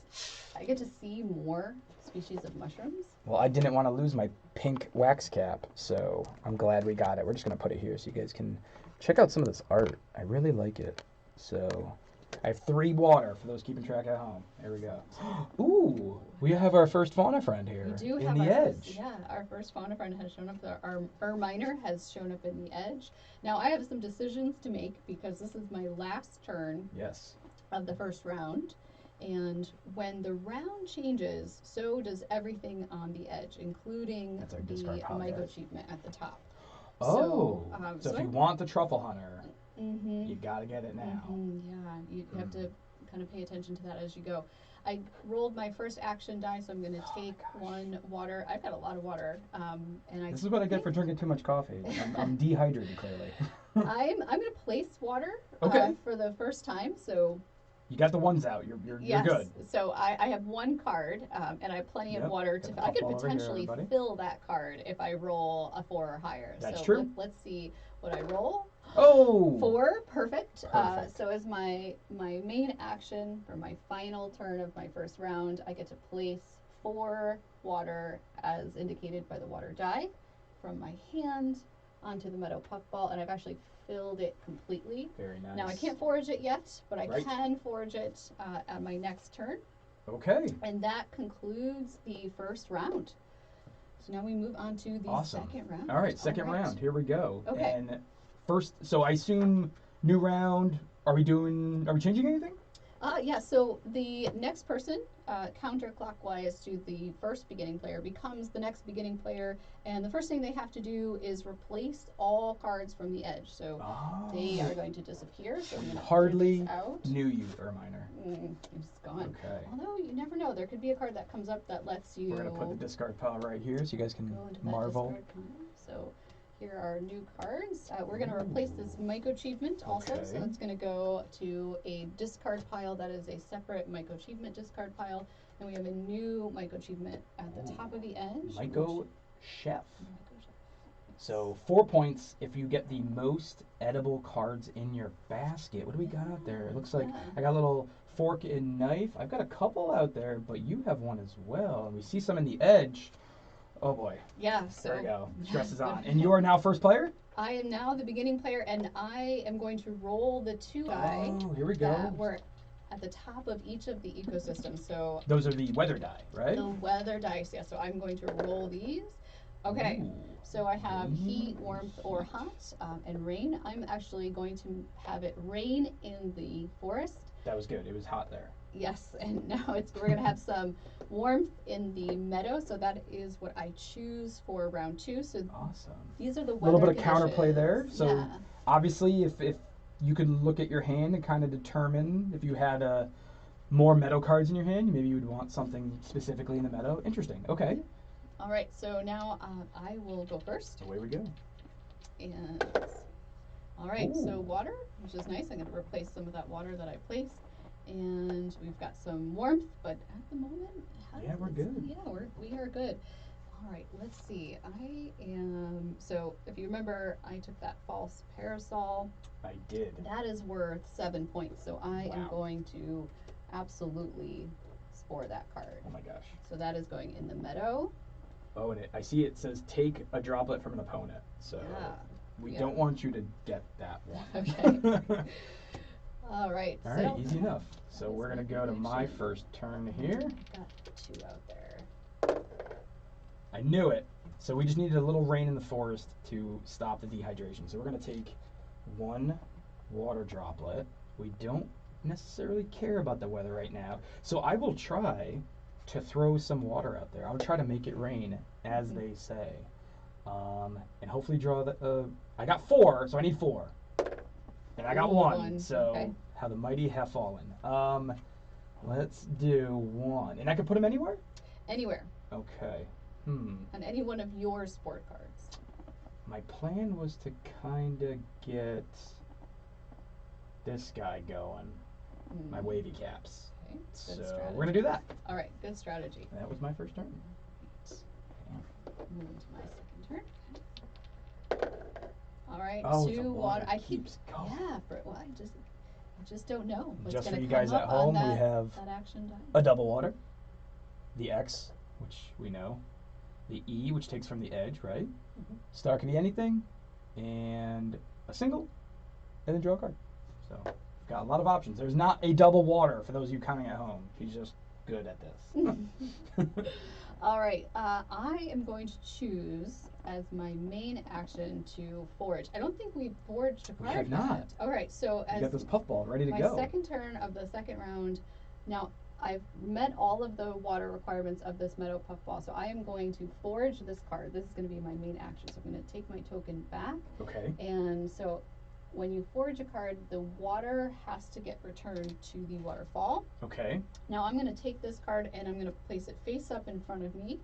I get to see more species of mushrooms. Well, I didn't want to lose my pink wax cap, so I'm glad we got it. We're just going to put it here so you guys can check out some of this art. I really like it. So I have 3 water for those keeping track at home. There we go. Ooh, we have our first fauna friend here. We do in have the our edge. First, our first fauna friend has shown up. Our miner has shown up in the edge. Now I have some decisions to make because this is my last turn of the first round. And when the round changes, so does everything on the edge, including the Myco achievement at the top. Oh, so if you want the truffle hunter, you got to get it now. Yeah, you have to kind of pay attention to that as you go. I rolled my first action die, so I'm going to take 1 water. I've got a lot of water, and this is what I get for drinking too much coffee. I'm dehydrated, clearly. I'm going to place water for the first time, so. You got the ones out. You're good. So I have 1 card, and I have plenty of water to. I could potentially fill that card if I roll a 4 or higher. That's true. Let's see what I roll. Oh. 4, perfect. So as my main action for my final turn of my first round, I get to place 4 water as indicated by the water die from my hand onto the meadow puffball, and I've actually filled it completely. Very nice. Now I can't forage it yet, but I can forage it at my next turn. Okay. And that concludes the first round. So now we move on to the second round. All right, second round. Here we go. Okay. And first, so I assume new round. Are we changing anything? Yeah, so the next person, counterclockwise to the first beginning player, becomes the next beginning player, and the first thing they have to do is replace all cards from the edge. So they are going to disappear. So I'm going to hardly out. Knew you, Erminer. It's gone. Okay. Although you never know, there could be a card that comes up that lets you. We're going to put the discard pile right here so you guys can marvel. So here are new cards. We're going to replace this Myco achievement also. Okay. So it's going to go to a discard pile that is a separate Myco achievement discard pile. And we have a new Myco achievement at the top of the edge. Myco Chef. So 4 points if you get the most edible cards in your basket. What do we got out there? It looks like I got a little fork and knife. I've got a couple out there, but you have one as well. And we see some in the edge. Oh boy. Yeah, so. There we go. Stress is on. And you are now first player? I am now the beginning player, and I am going to roll the 2 die. Oh, here we go. That were at the top of each of the ecosystems. So those are the weather die, right? The weather dice, yeah. So I'm going to roll these. Okay. Ooh. So I have heat, warmth, or hot, and rain. I'm actually going to have it rain in the forest. That was good. It was hot there. Yes, and now we're going to have some warmth in the meadow, so that is what I choose for round 2. So awesome. These are the A weather little bit of conditions. counterplay there. So obviously, if you can look at your hand and kind of determine if you had more meadow cards in your hand, maybe you would want something specifically in the meadow. Interesting. Okay. All right, so now I will go first. Away we go. And all right, so water, which is nice. I'm going to replace some of that water that I placed. And we've got some warmth, but at the moment, we're good. Yeah, we are good. All right, let's see. So if you remember, I took that false parasol. I did. That is worth 7 points, so I am going to absolutely spore that card. Oh my gosh. So that is going in the meadow. Oh, and I see it says take a droplet from an opponent. So we don't want you to get that one. Okay. All right. All right, easy enough. So we're going to go to my first turn here. Got 2 out there. I knew it. So we just needed a little rain in the forest to stop the dehydration. So we're going to take 1 water droplet. We don't necessarily care about the weather right now. So I will try to throw some water out there. I'll try to make it rain, as they say. And hopefully draw the... I got 4, so I need 4. And I got 1, so okay. how the mighty have fallen. Let's do 1. And I can put them anywhere? Anywhere. Okay. On any one of your sport cards. My plan was to kind of get this guy going. My wavy caps. Okay, So strategy. we're going to do that. All right, good strategy. That was my first turn. Move to my second turn. All right, Oh, 2 the water. water keeps going. Yeah, well, I just don't know what's Just for gonna you come guys at up home, on we have that action die. a double water, the X, which we know, the E, which takes from the edge, right? Star can be anything, and a single, and then draw a card. So, got a lot of options. There's not a double water for those of you counting at home. He's just good at this. All right, I am going to choose as my main action to forage. I don't think we've foraged a card. We have not. Yet. All right, so You as got this puffball ready to my go. second turn of the second round, now I've met all of the water requirements of this meadow puffball, so I am going to forage this card. This is going to be my main action, so I'm going to take my token back. Okay. And so when you forage a card, the water has to get returned to the waterfall. Okay. Now I'm going to take this card and I'm going to place it face up in front of me.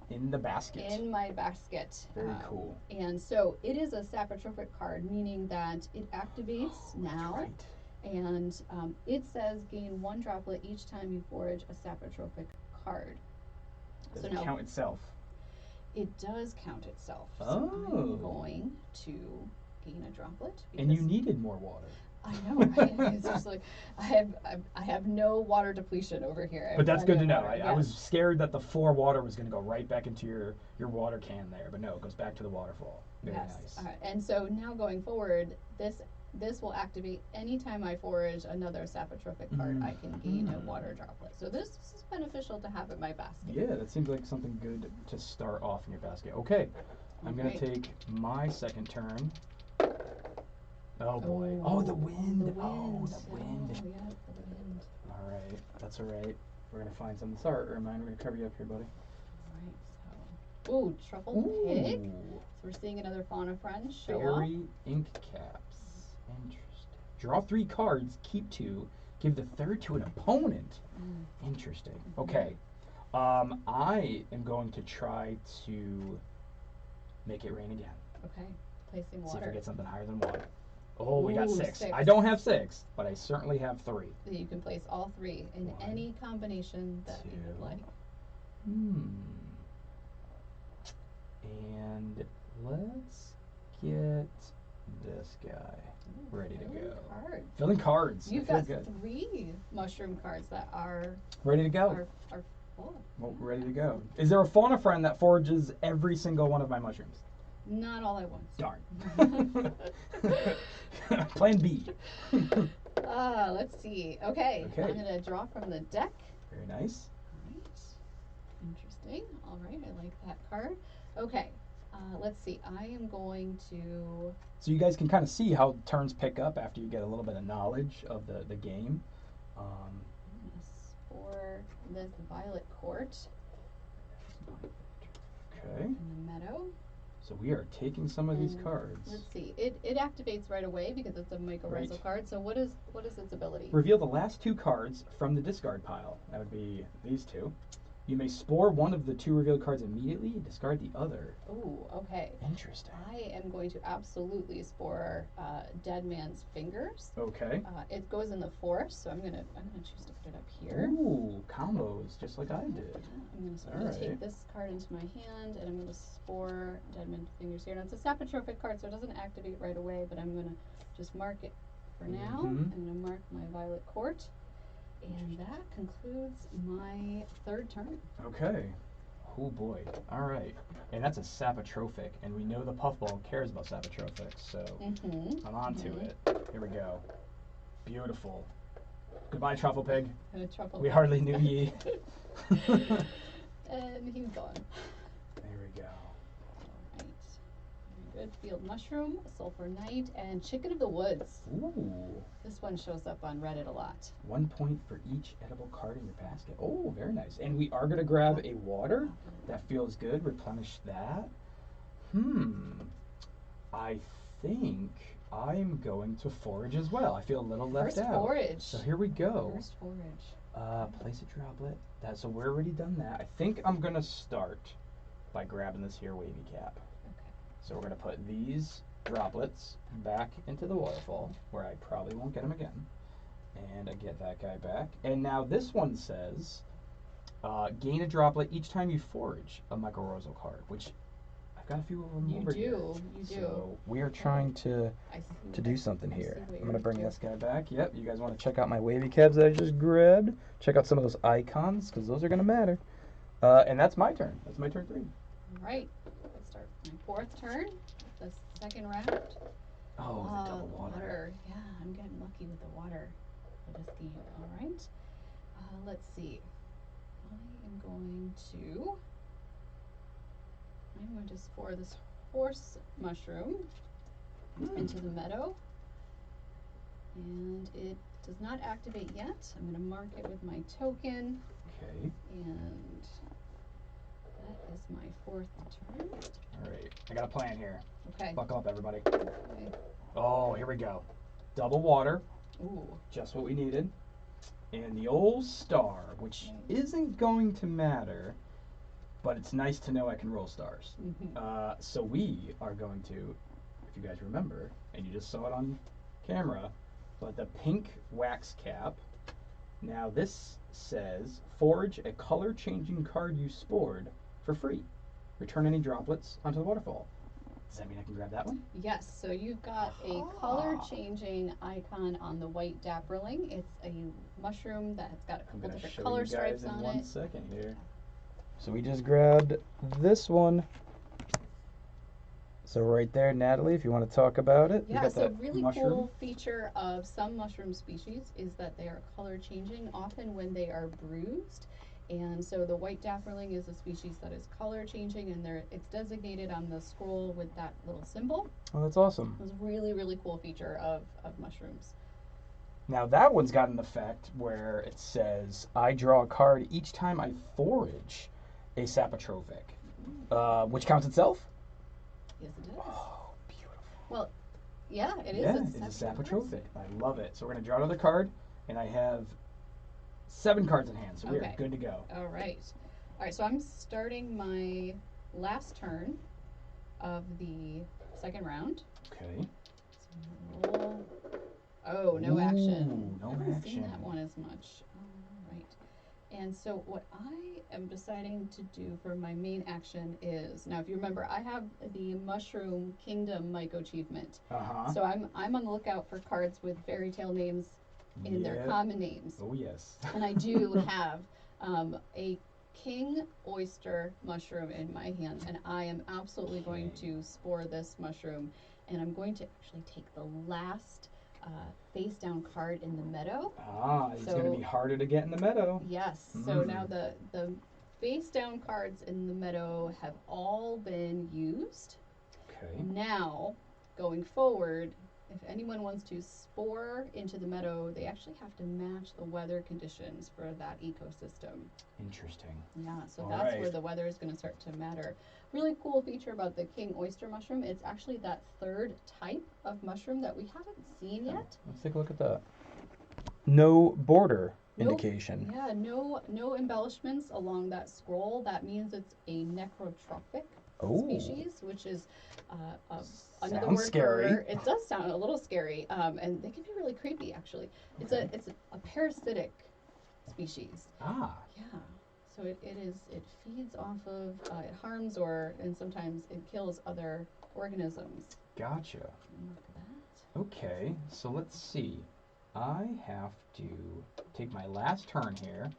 In the basket. In my basket. Very cool. And so it is a sapotrophic card, meaning that it activates now. That's right. And it says gain 1 droplet each time you forage a sapotrophic card. Does it count itself? It does count itself. Oh. So I'm going to gain a droplet. And you needed more water. I know, right? It's just like I have no water depletion over here. But that's good to know. Yes. I was scared that the 4 water was going to go right back into your water can there, but no, it goes back to the waterfall. Very nice. And so now going forward, this will activate anytime I forage another sapotrophic card. I can gain a water droplet. So this is beneficial to have in my basket. Yeah, that seems like something good to start off in your basket. Okay, I'm going to take my second turn. Oh boy. Oh, the wind. The wind. Oh, the wind. Oh, yeah, the wind. All right, that's all right. We're going to find something. Sorry, Ermine, we're going to cover you up here, buddy. Right, so. Ooh, Truffle Pig. So we're seeing another fauna friend show Fairy ink caps. Interesting. Draw 3 cards, keep 2, give the third to an opponent. Interesting. Okay. I am going to try to make it rain again. Okay, placing water. See if we get something higher than 1. Oh, we got Ooh, 6. 6. I don't have 6, but I certainly have 3. You can place all 3 in 1, any combination that you would 2. like. And let's get this guy ready to go. Cards. Filling cards. You've Feels got good. 3 mushroom cards that are Ready to go. are full. Well, ready to go. Is there a fauna friend that forages every single one of my mushrooms? Not all at once. Darn. Plan B. Let's see. Okay. Okay. I'm gonna draw from the deck. Very nice. Right. Interesting. All right. I like that card. Okay. Let's see. I am going to. So you guys can kind of see how turns pick up after you get a little bit of knowledge of the game. I'm gonna spore this violet court Okay. in the meadow. So we are taking some of these And cards. Let's see. It activates right away because it's a mycorrhizal Right. card. So what is its ability? Reveal the last 2 cards from the discard pile. That would be these 2. You may spore one of the 2 revealed cards immediately and discard the other. Ooh, okay. Interesting. I am going to absolutely spore Dead Man's Fingers. Okay. It goes in the forest, so I'm gonna choose to put it up here. Ooh, combos, just like I did. I'm gonna Alright. take this card into my hand, and I'm gonna spore Dead Man's Fingers here. Now it's a sapotrophic card, so it doesn't activate right away, but I'm gonna just mark it for now. Mhm. I'm gonna mark my violet court, and that concludes my 3rd turn. Okay. Oh boy. All right. And that's a sapotrophic, and we know the puffball cares about sapotrophics, so I'm on to it. Here we go. Beautiful. Goodbye, Truffle Pig. And a truffle We pig. hardly knew ye. And he's gone. There we go. All right. Very good. Field mushroom, sulfur knight, and chicken of the woods. Ooh. This one shows up on Reddit a lot. 1 point for each edible card in your basket. Oh, very nice. And we are going to grab a water. That feels good. Replenish that. I think I'm going to forage as well. I feel a little left First out. forage. So here we go. First forage. Place a droplet. So we're already done that. I think I'm going to start by grabbing this here wavy cap. Okay. So we're going to put these droplets back into the waterfall, where I probably won't get them again. And I get that guy back. And now this one says, gain a droplet each time you forage a mycorrhizal card, which I've got a few of them over here. You do. So we are trying to do something here. I'm going to bring this guy back. Yep, you guys want to check out my wavy cabs that I just grabbed. Check out some of those icons, because those are going to matter. And that's my turn. That's my turn 3. All right. Let's start my 4th turn, the 2nd round. Oh, the double water. Yeah, I'm getting lucky with the water for this game. All right. Let's see. I'm going to spore this horse mushroom into the meadow. And it does not activate yet. I'm going to mark it with my token. Okay. And that is my 4th turn. All right. I got a plan here. Okay. Buckle up, everybody. Okay. Oh, here we go. Double water. Ooh. Just what we needed. And the old star, which isn't going to matter, but it's nice to know I can roll stars. So we are going to, if you guys remember, and you just saw it on camera, but the pink wax cap. Now this says, forage a color-changing card you spored for free. Return any droplets onto the waterfall. Does that mean I can grab that one? Yes, so you've got a color-changing icon on the white dapperling. It's a mushroom that has got a couple different color stripes on it. In 1 second here. So we just grabbed this one. So right there, Natalie, if you want to talk about it. Yeah, so really cool feature of some mushroom species is that they are color-changing, often when they are bruised. And so the white dapperling is a species that is color changing, and it's designated on the scroll with that little symbol. Oh, that's awesome. It's a really, really cool feature of mushrooms. Now that one's got an effect where it says, I draw a card each time I forage a sapotrophic, which counts itself? Yes, it does. Oh, beautiful. Well, yeah, it is. Yeah, it's a sapotrophic. I love it. So we're going to draw another card, and I have 7 cards in hand, so we are good to go. All right. All right, so I'm starting my last turn of the 2nd round. Okay. So roll. Oh, no action. No I haven't action. seen that one as much. All right. And so what I am deciding to do for my main action is, now if you remember, I have the Mushroom Kingdom Myco achievement. So I'm on the lookout for cards with fairy tale names in their common names. Oh, yes. And I do have a king oyster mushroom in my hand, and I am absolutely going to spore this mushroom, and I'm going to actually take the last face down card in the meadow. It's going to be harder to get in the meadow. Yes. So now the face down cards in the meadow have all been used. Okay. Now, going forward, if anyone wants to spore into the meadow, they actually have to match the weather conditions for that ecosystem. Interesting. Yeah, so that's where the weather is going to start to matter. Really cool feature about the king oyster mushroom, it's actually that 3rd type of mushroom that we haven't seen yet. Let's take a look at that. No border indication. Yeah, no embellishments along that scroll. That means it's a necrotrophic species, which is another word scary. for it. Does sound a little scary, and they can be really creepy actually. It's a parasitic species. Yeah. So it feeds off of it harms and sometimes it kills other organisms. Gotcha. Mark that. Okay, so let's see. I have to take my last turn here.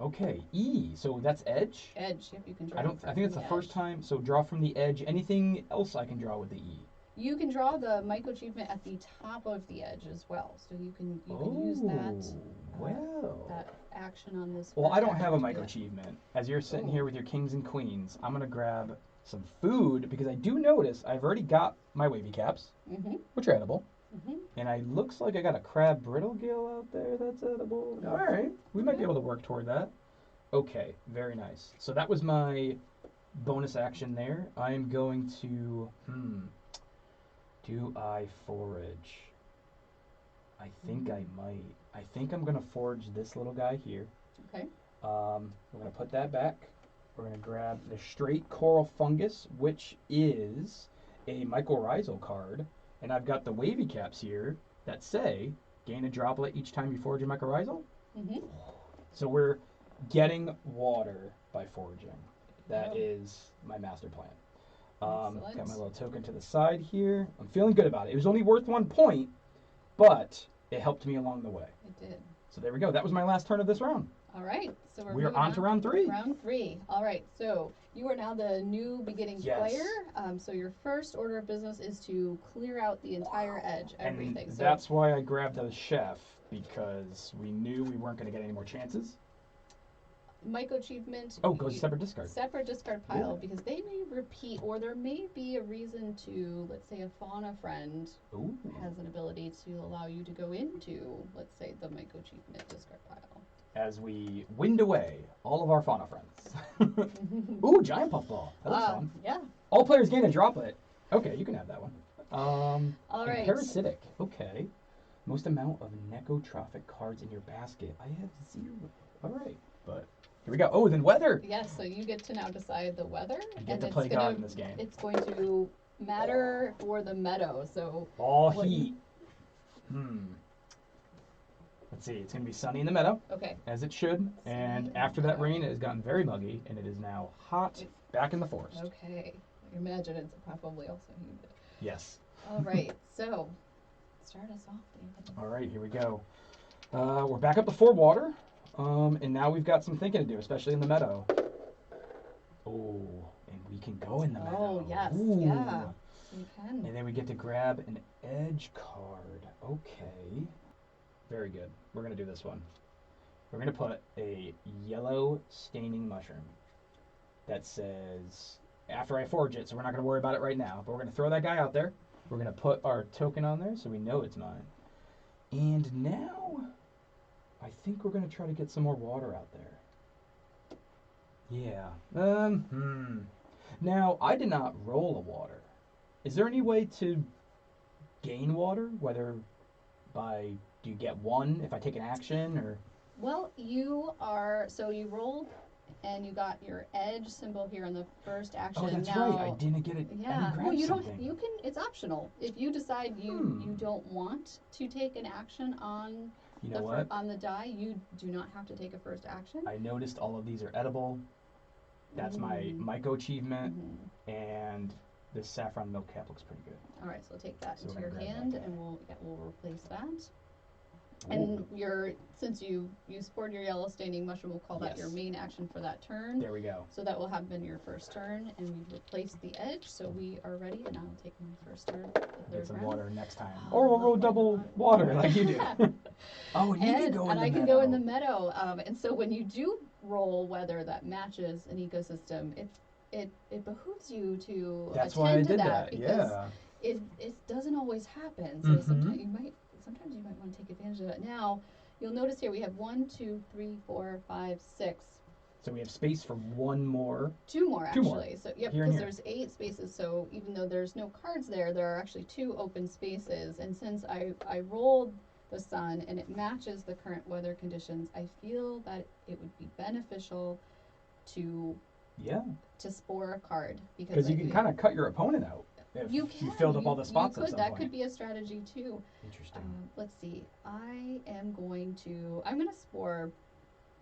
Okay, E. So that's edge? Edge, yep, you can draw. I think it's the first time. So draw from the edge. Anything else I can draw with the E? You can draw the Myco achievement at the top of the edge as well. So you can use that Well. that action on this. Well, I don't first have a action Myco yet. achievement. As you're sitting Oh. here with your kings and queens, I'm gonna grab some food because I do notice I've already got my wavy caps, Mm-hmm. which are edible, Mm-hmm. and I looks like I got a crab brittle gill out there that's edible. All right, we might be able to work toward that. Okay, very nice. So that was my bonus action there. I'm going to do I forage? I think I might. I think I'm gonna forage this little guy here. Okay. We're gonna put that back. We're gonna grab the straight coral fungus, which is a mycorrhizal card, and I've got the wavy caps here that say gain a droplet each time you forage a mycorrhizal. Mm-hmm. So we're getting water by foraging. That Wow. is my master plan. Excellent. Got my little token to the side here. I'm feeling good about it. It was only worth 1 point, but it helped me along the way. It did. So there we go. That was my last turn of this round. All right. So we're We're moving on to round 3. Round 3. All right. So you are now the new beginning Yes. player. So your first order of business is to clear out the entire edge, everything. And So that's why I grabbed the chef, because we knew we weren't going to get any more chances. Myco achievement. Oh, goes to separate discard. Separate discard pile, Ooh. because they may repeat, or there may be a reason to, let's say, a fauna friend Ooh. has an ability to allow you to go into, let's say, the Myco achievement discard pile. As we wind away all of our fauna friends. Ooh, giant puffball. That looks fun. Yeah. All players gain a droplet. Okay, you can have that one. All and right. parasitic. Okay. Most amount of necrotrophic cards in your basket. I have 0. All right, but here we go. Oh, then weather. Yes, so you get to now decide the weather. I get and to it's play gonna, God in this game. It's going to matter for the meadow. So All what- heat. Let's see. It's going to be sunny in the meadow, okay. as it should. in And the after that meadow. rain, it has gotten very muggy, and it is now hot back in the forest. Okay. I imagine it's probably also humid. Yes. All right. So start us off, David. All right, here we go. We're back up to 4 water, and now we've got some thinking to do, especially in the meadow. Oh, and we can go in the meadow. Oh, yes. Ooh. Yeah. You can. And then we get to grab an edge card. Okay. Very good. We're going to do this one. We're going to put a yellow staining mushroom that says, after I forge it, so we're not going to worry about it right now, but we're going to throw that guy out there. We're going to put our token on there so we know it's mine. And now, I think we're going to try to get some more water out there. Yeah. Now, I did not roll a water. Is there any way to gain water, whether by, do you get 1 if I take an action, or? Well, so you rolled and you got your edge symbol here in the first action. Oh, that's now, right. I didn't get it. I Yeah. didn't grab Well, you something. don't. You can. It's optional. If you decide you don't want to take an action on You know what? on the die, you do not have to take a first action. I noticed all of these are edible. That's my Myco achievement, and this saffron milk cap looks pretty good. All right, so take that So into we're your gonna grab hand, that guy. and we'll replace that. Ooh. And since you spored your yellow staining mushroom, we'll call that your Yes. main action for that turn. There we go. So that will have been your first turn, and we've replaced the edge, so we are ready. And I'll take my first turn. The Get third some round. water next time. Oh, Or we'll roll lovely. double water like you do. Oh, and you can go in And the I meadow. can go in the meadow. And so when you do roll weather that matches an ecosystem, it behooves you to That's attend why I to did that, that. because Yeah. it doesn't always happen. So Mhm. sometimes you might want to take advantage of it. Now, you'll notice here we have 1, 2, 3, 4, 5, 6. So we have space for 1 more. 2 more Two more. actually. So yep, Here and because here. there's 8 spaces. So even though there's no cards there are actually 2 open spaces. And since I rolled the sun and it matches the current weather conditions, I feel that it would be beneficial to Yeah. spore a card, Because you can kind of cut your opponent out if you you filled up all the spots You at could. some That point. could be a strategy too. Interesting. Let's see. I'm going to spore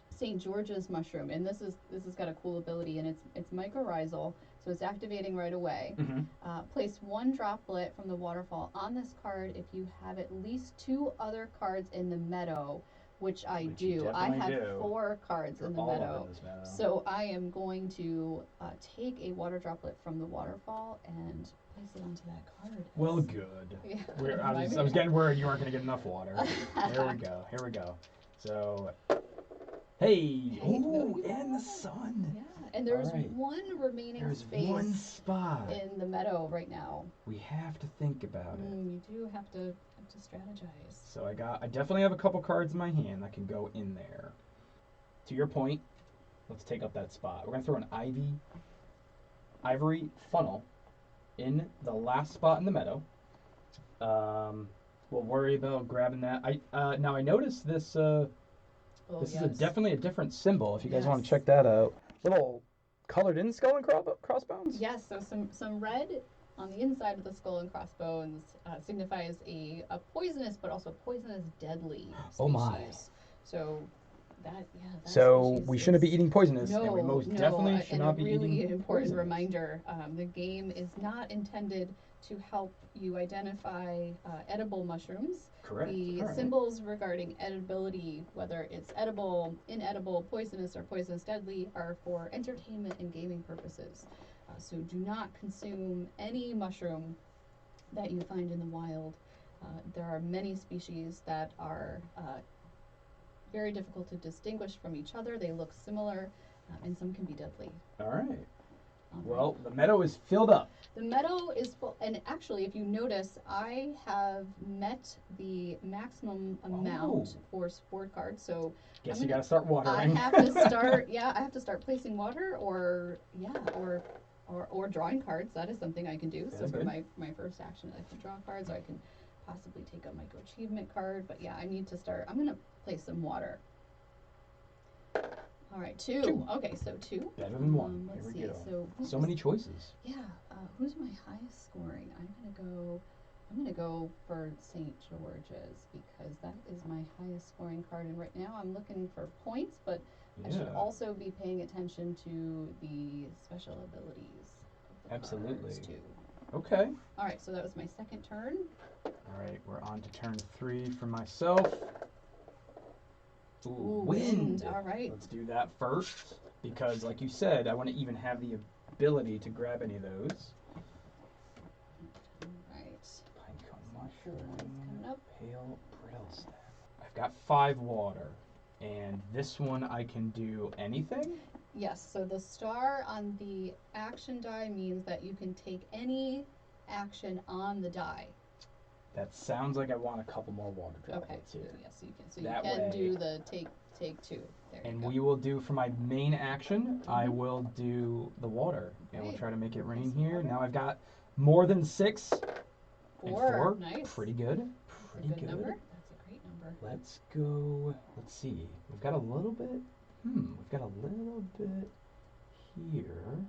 St. George's mushroom, and this has got a cool ability, and it's mycorrhizal, so it's activating right away. Place 1 droplet from the waterfall on this card if you have at least 2 other cards in the meadow, which I Which you do. I definitely have do. 4 cards They're in the all up meadow. in this meadow. So I am going to take a water droplet from the waterfall and place it onto that card. Well, good. Yeah. I was getting worried you weren't going to get enough water. Here we go. So, hey, Hey, no, ooh, you got and the one. sun. Yeah, and there's All right. one remaining There's space one spot. in the meadow right now. We have to think about it. You do have to strategize. So I definitely have a couple cards in my hand that can go in there. To your point, let's take up that spot. We're gonna throw an ivory funnel in the last spot in the meadow. We'll worry about grabbing that. Now I noticed this. This is definitely a different symbol. If you guys want to check that out, little colored in skull and crossbones. Yes. So some red on the inside of the skull and crossbones signifies a poisonous, but also poisonous deadly species. Oh my. So so we shouldn't be eating poisonous, no, and we most definitely should not be eating really important poisonous. reminder, the game is not intended to help you identify edible mushrooms. Correct. The symbols regarding edibility, whether it's edible, inedible, poisonous, or poisonous deadly, are for entertainment and gaming purposes. So do not consume any mushroom that you find in the wild. There are many species that are very difficult to distinguish from each other. They look similar, and some can be deadly. All right. Well, the meadow is filled up. The meadow is full, and actually, if you notice, I have met the maximum amount for sport cards. So guess you gotta start watering. I have to start. I have to start placing water, or drawing cards. That is something I can do. So for my first action, I can draw cards, or I can possibly take a micro achievement card. But yeah, I need to start. I'm gonna place some water. All right, two. Okay, so two. Better than one. Let's Here we see. go. So many choices. Yeah. Who's my highest scoring? I'm gonna go for St. George's because that is my highest scoring card. And right now I'm looking for points, but I should also be paying attention to the special abilities of the Absolutely. cards too. Okay. All right, so that was my second turn. All right, we're on to turn 3 for myself. Ooh, wind. All right. Let's do that first because, like you said, I want to even have the ability to grab any of those. All right. Pinecone mushroom. Coming up. Pale brittle staff. I've got 5 water, and this one I can do anything? Yes, so the star on the action die means that you can take any action on the die. That sounds like I want a couple more water droplets here. Yes, you can. So that you can way, do the take two. There and you go. we will do for my main action. I will do the water, and we'll try to make it rain here. Now I've got more than 6. 4. Nice. Pretty good. Pretty good. Number. That's a great number. Let's go. Let's see. We've got a little bit. We've got a little bit here.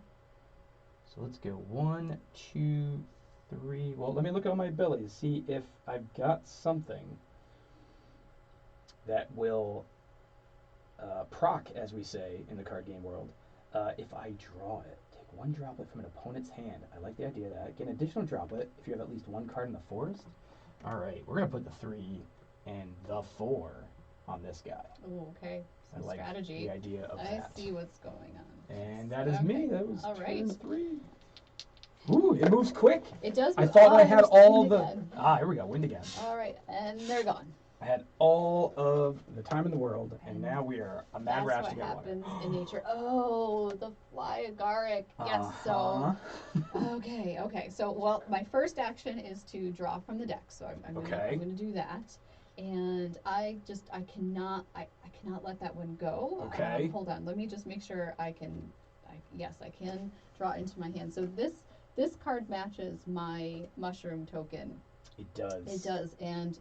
So let's go 1, 2, 3. Well, let me look at all my abilities. See if I've got something that will proc, as we say in the card game world. If I draw it, take 1 droplet from an opponent's hand. I like the idea of that. Get an additional droplet if you have at least 1 card in the forest. All right, we're gonna put the 3 and the 4 on this guy. Oh, okay. Some I like strategy. the idea of that. I see what's going on. And that is me. That was all right. turn 3. Ooh, it moves quick. It does. I thought I had all the. Again. Here we go. Wind again. All right, and they're gone. I had all of the time in the world, and now we are a mad rush to get water. That's what happens in nature. Oh, the fly agaric. Yes. So. Okay. So, well, my first action is to draw from the deck. So I'm gonna do that, and I cannot let that one go. Okay. Hold on. Let me just make sure I can. Yes, I can draw into my hand. So this card matches my mushroom token. It does. It does, and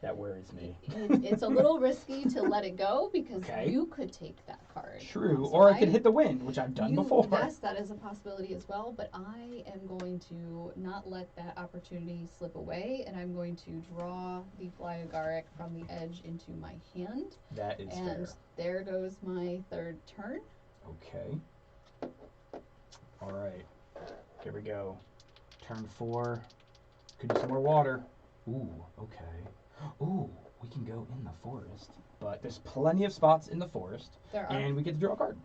that worries me. It's a little risky to let it go because you could take that card. True, or I could hit the wind, which I've done before. Yes, that is a possibility as well, but I am going to not let that opportunity slip away, and I'm going to draw the fly agaric from the edge into my hand. That is fair. And there goes my third turn. Okay. All right. Here we go. Turn 4. Could do some more water. Ooh, okay. Ooh, we can go in the forest. But there's plenty of spots in the forest. There are. And we get to draw a card.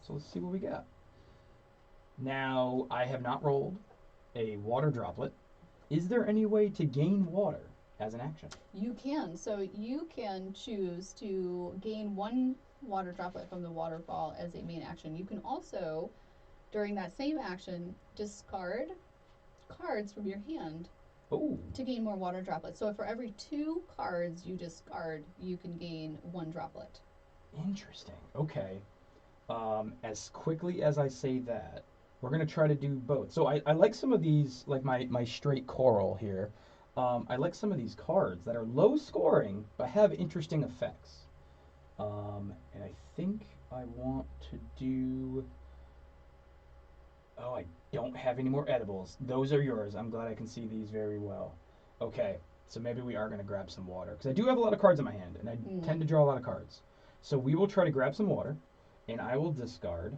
So let's see what we got. Now, I have not rolled a water droplet. Is there any way to gain water as an action? You can. So you can choose to gain one water droplet from the waterfall as a main action. You can also, during that same action, discard cards from your hand Oh, to gain more water droplets. So for every 2 cards you discard, you can gain 1 droplet. interesting. Okay. As quickly as I say that, we're gonna try to do both. So I like some of these, like my straight coral here. I like some of these cards that are low scoring but have interesting effects. And I think I want to do. Oh, I don't have any more edibles. Those are yours. I'm glad I can see these very well. Okay, so maybe we are gonna grab some water because I do have a lot of cards in my hand, and I tend to draw a lot of cards. So we will try to grab some water, and I will discard.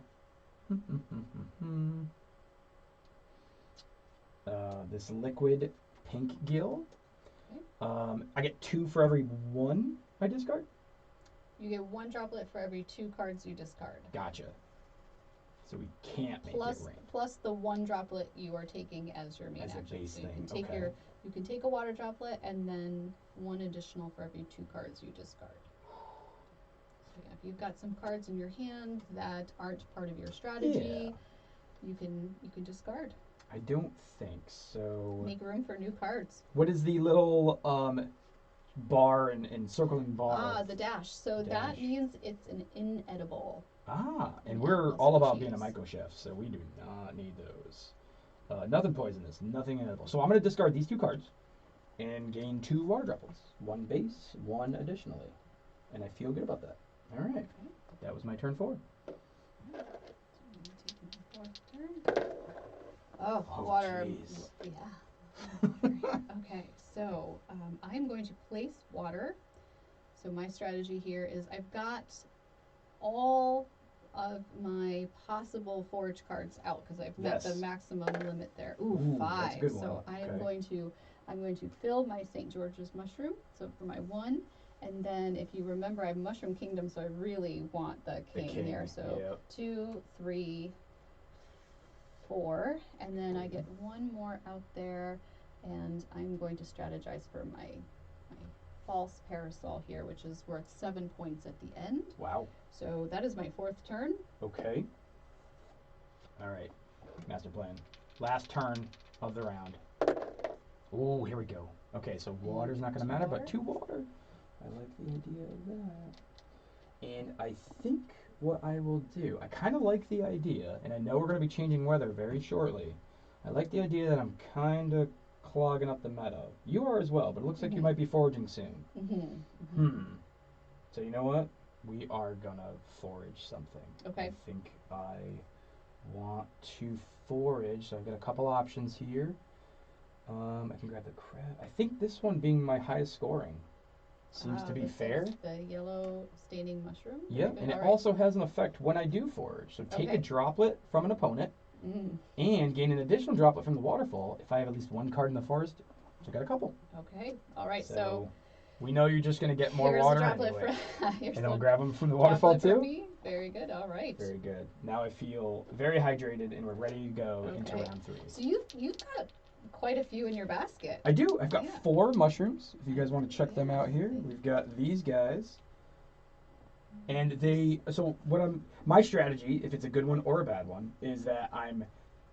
This liquid pink gill. Okay. I get 2 for every 1 I discard. You get 1 droplet for every 2 cards you discard. Gotcha. So we can't make Plus, it rain. plus the 1 droplet you are taking as your main As your action. base So you thing, can take okay. you can take a water droplet and then 1 additional for every 2 cards you discard. So yeah, if you've got some cards in your hand that aren't part of your strategy, you can discard. I don't think so. Make room for new cards. What is the little bar and circling bar? Ah, the dash. So that means it's an inedible. And we're all about being a myco chef, so we do not need those. Nothing poisonous, nothing inedible. So I'm going to discard these 2 cards and gain 2 water droplets. 1 base, 1 additionally. And I feel good about that. All right. Okay. That was my turn 4. Oh, Oh, water. jeez. Yeah. Okay, so I'm going to place water. So my strategy here is I've got all of my possible forage cards out because I've met the maximum limit there. Ooh, 5. That's a good one. So I'm going to fill my St. George's mushroom. So for my 1. And then if you remember, I have Mushroom Kingdom, so I really want the king here. So 2, 3, 4, and then I get 1 more out there, and I'm going to strategize for my false parasol here, which is worth 7 points at the end. Wow. So that is my 4th turn. Okay. All right. Master plan. Last turn of the round. Oh, here we go. Okay, so water's not going to matter, but 2 water. I like the idea of that. And I think what I will do, I kind of like the idea, and I know we're going to be changing weather very shortly. I like the idea that I'm kind of clogging up the meadow. You are as well, but it looks like you might be foraging soon. So you know what? We are going to forage something. Okay. I think I want to forage, so I've got a couple options here. I can grab the crab. I think this one being my highest scoring seems to be fair. The yellow staining mushroom. Yeah, and it also has an effect when I do forage. So take a droplet from an opponent and gain an additional droplet from the waterfall if I have at least 1 card in the forest. So I got a couple. Okay, all right, so we know you're just going to get more water anyway. And I'll grab them from the waterfall too. Very good, all right. Very good. Now I feel very hydrated and we're ready to go into round 3. So you've got quite a few in your basket. I do. I've got 4 mushrooms. If you guys want to check them out here, we've got these guys. And they, so my strategy, if it's a good one or a bad one, is that I'm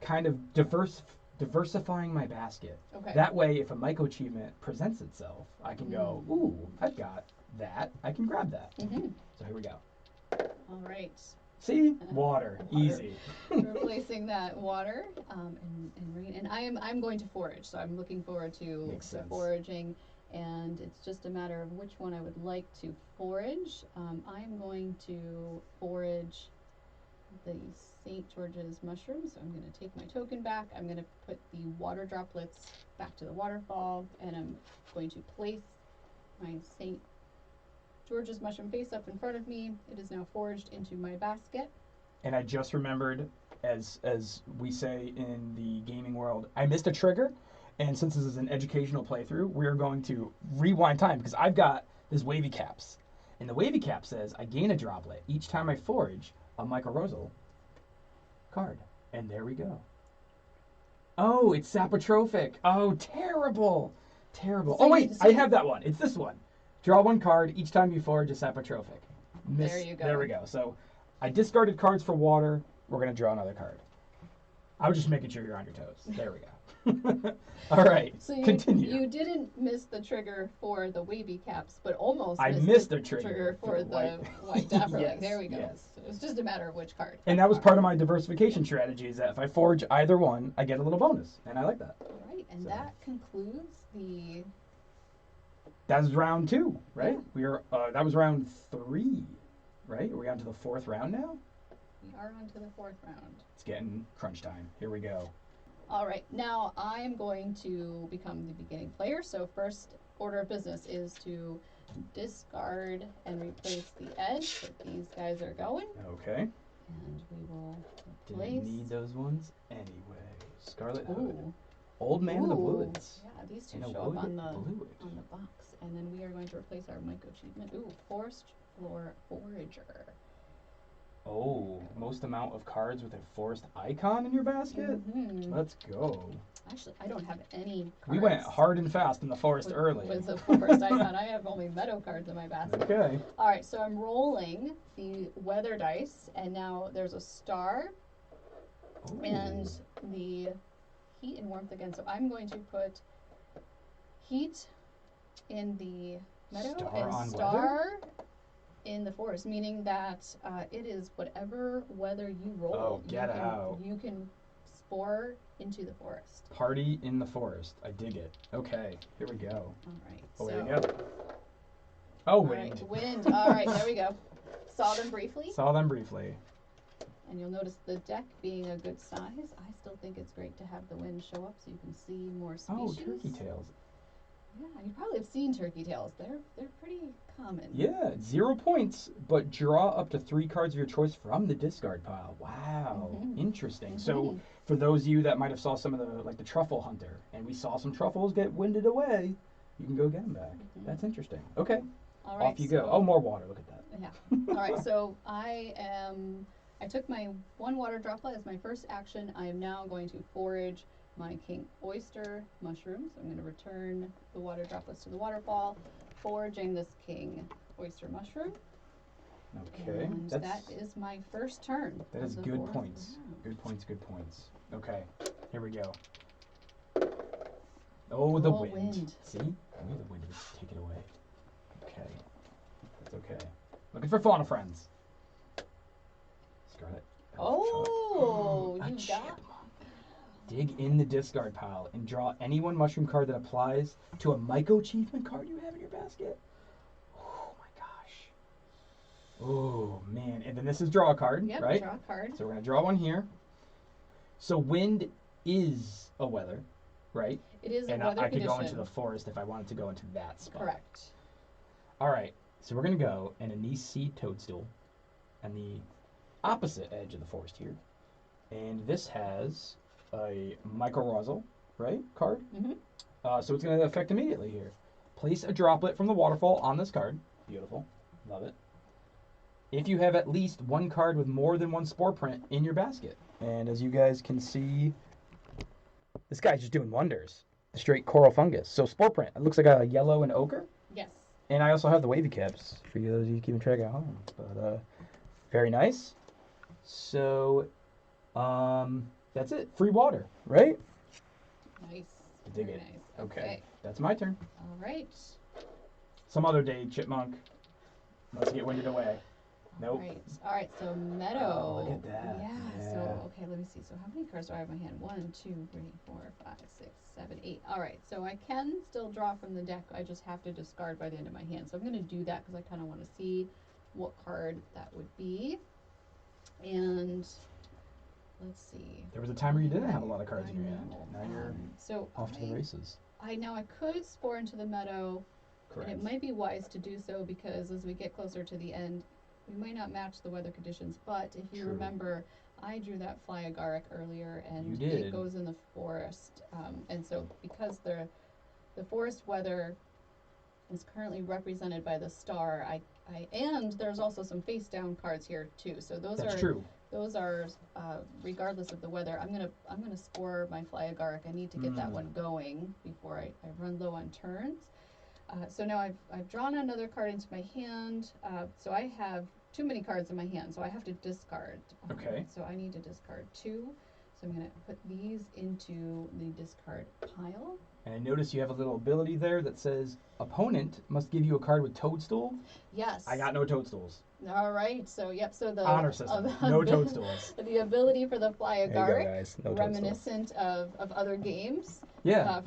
kind of diversifying my basket. Okay. That way, if a myco achievement presents itself, I can go, ooh, I've got that. I can grab that. So here we go. All right. See? Water. Easy. Replacing that water and rain. And I'm going to forage, so I'm looking forward to foraging. And it's just a matter of which one I would like to forage. I'm going to forage the St. George's mushroom, so I'm going to take my token back. I'm going to put the water droplets back to the waterfall, and I'm going to place my St. George's mushroom face up in front of me. It is now foraged into my basket. And I just remembered, as we say in the gaming world, I missed a trigger. And since this is an educational playthrough, we're going to rewind time because I've got this wavy caps. And the wavy cap says I gain a droplet each time I forage a mycorrhizal card. And there we go. Oh, it's sapotrophic. Oh, terrible. Terrible. So Oh, you wait, just- I have that one. It's this one. Draw one card each time you forage a sapotrophic. There you go. There we go. So I discarded cards for water. We're going to draw another card. I was just making sure you're on your toes. There we go. All right, So you, continue. you didn't miss the trigger for the wavy caps, but almost I missed missed the the trigger for for the white. white dapper. Yes, There we go. yes. So it's just a matter of which card. And that was part of my diversification strategy, is that if I forage either one, I get a little bonus. And I like that. All right, and So. that concludes the. That was round 2, right? Yeah. We were. That was round 3, right? Are we on to the 4th round now? We are on to the 4th round. It's getting crunch time. Here we go. All right, now I am going to become the beginning player. So first order of business is to discard and replace the edge that these guys are going, Okay. and we will Didn't replace. need those ones anyway. Scarlet Hood. Ooh. Old Man of the Ooh. Woods. Yeah, these two And a show up wood on the bluid. box, and then we are going to replace our Mycology. Ooh, Forest Floor Forager. Oh, most amount of cards with a forest icon in your basket? Mhm. Let's go. Actually, I don't have any cards. We went hard and fast in the forest with, early. with the forest icon. I have only meadow cards in my basket. Okay. All right, so I'm rolling the weather dice, and now there's a star Ooh. and the heat and warmth again. So I'm going to put heat in the meadow Star and on star in the forest, meaning that it is whatever weather you roll. Oh, get out. You can spore into the forest. Party in the forest. I dig it. Okay, here we go. All right. Oh, so, there you go. Oh, all wind. right, wind. All right, there we go. Saw them briefly. Saw them briefly. And you'll notice the deck being a good size. I still think it's great to have the wind show up so you can see more species. Oh, turkey tails. Yeah, you probably have seen turkey tails. They're pretty common. Yeah, 0 points, but draw up to 3 cards of your choice from the discard pile. Wow, Mhm. interesting. So, Mhm. for those of you that might have saw some of the truffle hunter, and we saw some truffles get winded away, you can go get them back. Mhm. That's interesting. Okay, All right, off you go. so- Oh, more water. Look at that. Yeah. All right, so I took my 1 water droplet as my first action. I am now going to forage my king oyster mushrooms. I'm going to return the water droplets to the waterfall, foraging this king oyster mushroom. Okay, And that's that is my first turn. that of is the good 4th points. round. Good points. Good points. Okay, here we go. Oh, the Oh, wind. wind. See, I knew the wind would take it away. Okay, that's okay. Looking for fauna friends. Scarlet. Oh, A you chipmunk. got. Dig in the discard pile and draw any one mushroom card that applies to a Myco achievement card you have in your basket. Oh my gosh. Oh man. And then this is draw a card, Yep, right? draw a card. So we're gonna draw one here. So wind is a weather, right? It is a And weather I could condition. go into the forest if I wanted to go into that spot. Correct. All right. So we're gonna go an anise seed toadstool on the opposite edge of the forest here, and this has a mycorrhizal, right, card. Mhm. So it's going to affect immediately here. Place a droplet from the waterfall on this card. Beautiful. Love it. If you have at least 1 card with more than 1 spore print in your basket. And as you guys can see, this guy's just doing wonders. The straight coral fungus. So spore print. It looks like a yellow and ochre. Yes. And I also have the wavy caps for you those of you keeping track at home. But very nice. So that's it. Free water, right? Nice. Dig Very it. nice. Okay. That's my turn. All right. Some other day, chipmunk. Let's get winded away. Nope. All right. So meadow. Oh, look at that. Yeah. So Yeah. okay, let me see. So how many cards do I have in my hand? 1, 2, 3, 4, 5, 6, 7, 8. All right. So I can still draw from the deck. I just have to discard by the end of my hand. So I'm going to do that because I kind of want to see what card that would be. And let's see. There was a time where you didn't have a lot of cards I in your hand. know. Now you're So off to the races. Now I could spore into the meadow. Correct. And it might be wise to do so because as we get closer to the end, we might not match the weather conditions. But if you True. remember, I drew that fly agaric earlier, and You did. it goes in the forest. And so because the forest weather is currently represented by the star, and there's also some face down cards here too. So those That's are true. those are regardless of the weather. I'm gonna spore my fly agaric. I need to get that one going before I run low on turns. So now I've drawn another card into my hand. So I have too many cards in my hand, so I have to discard. Okay. So I need to discard 2. So I'm gonna put these into the discard pile. And I notice you have a little ability there that says opponent must give you a card with toadstool. Yes. I got no toadstools. All right. So yep. So the Honor system. No toadstools. The ability for the fly agaric, guys. No reminiscent of other games. Yeah.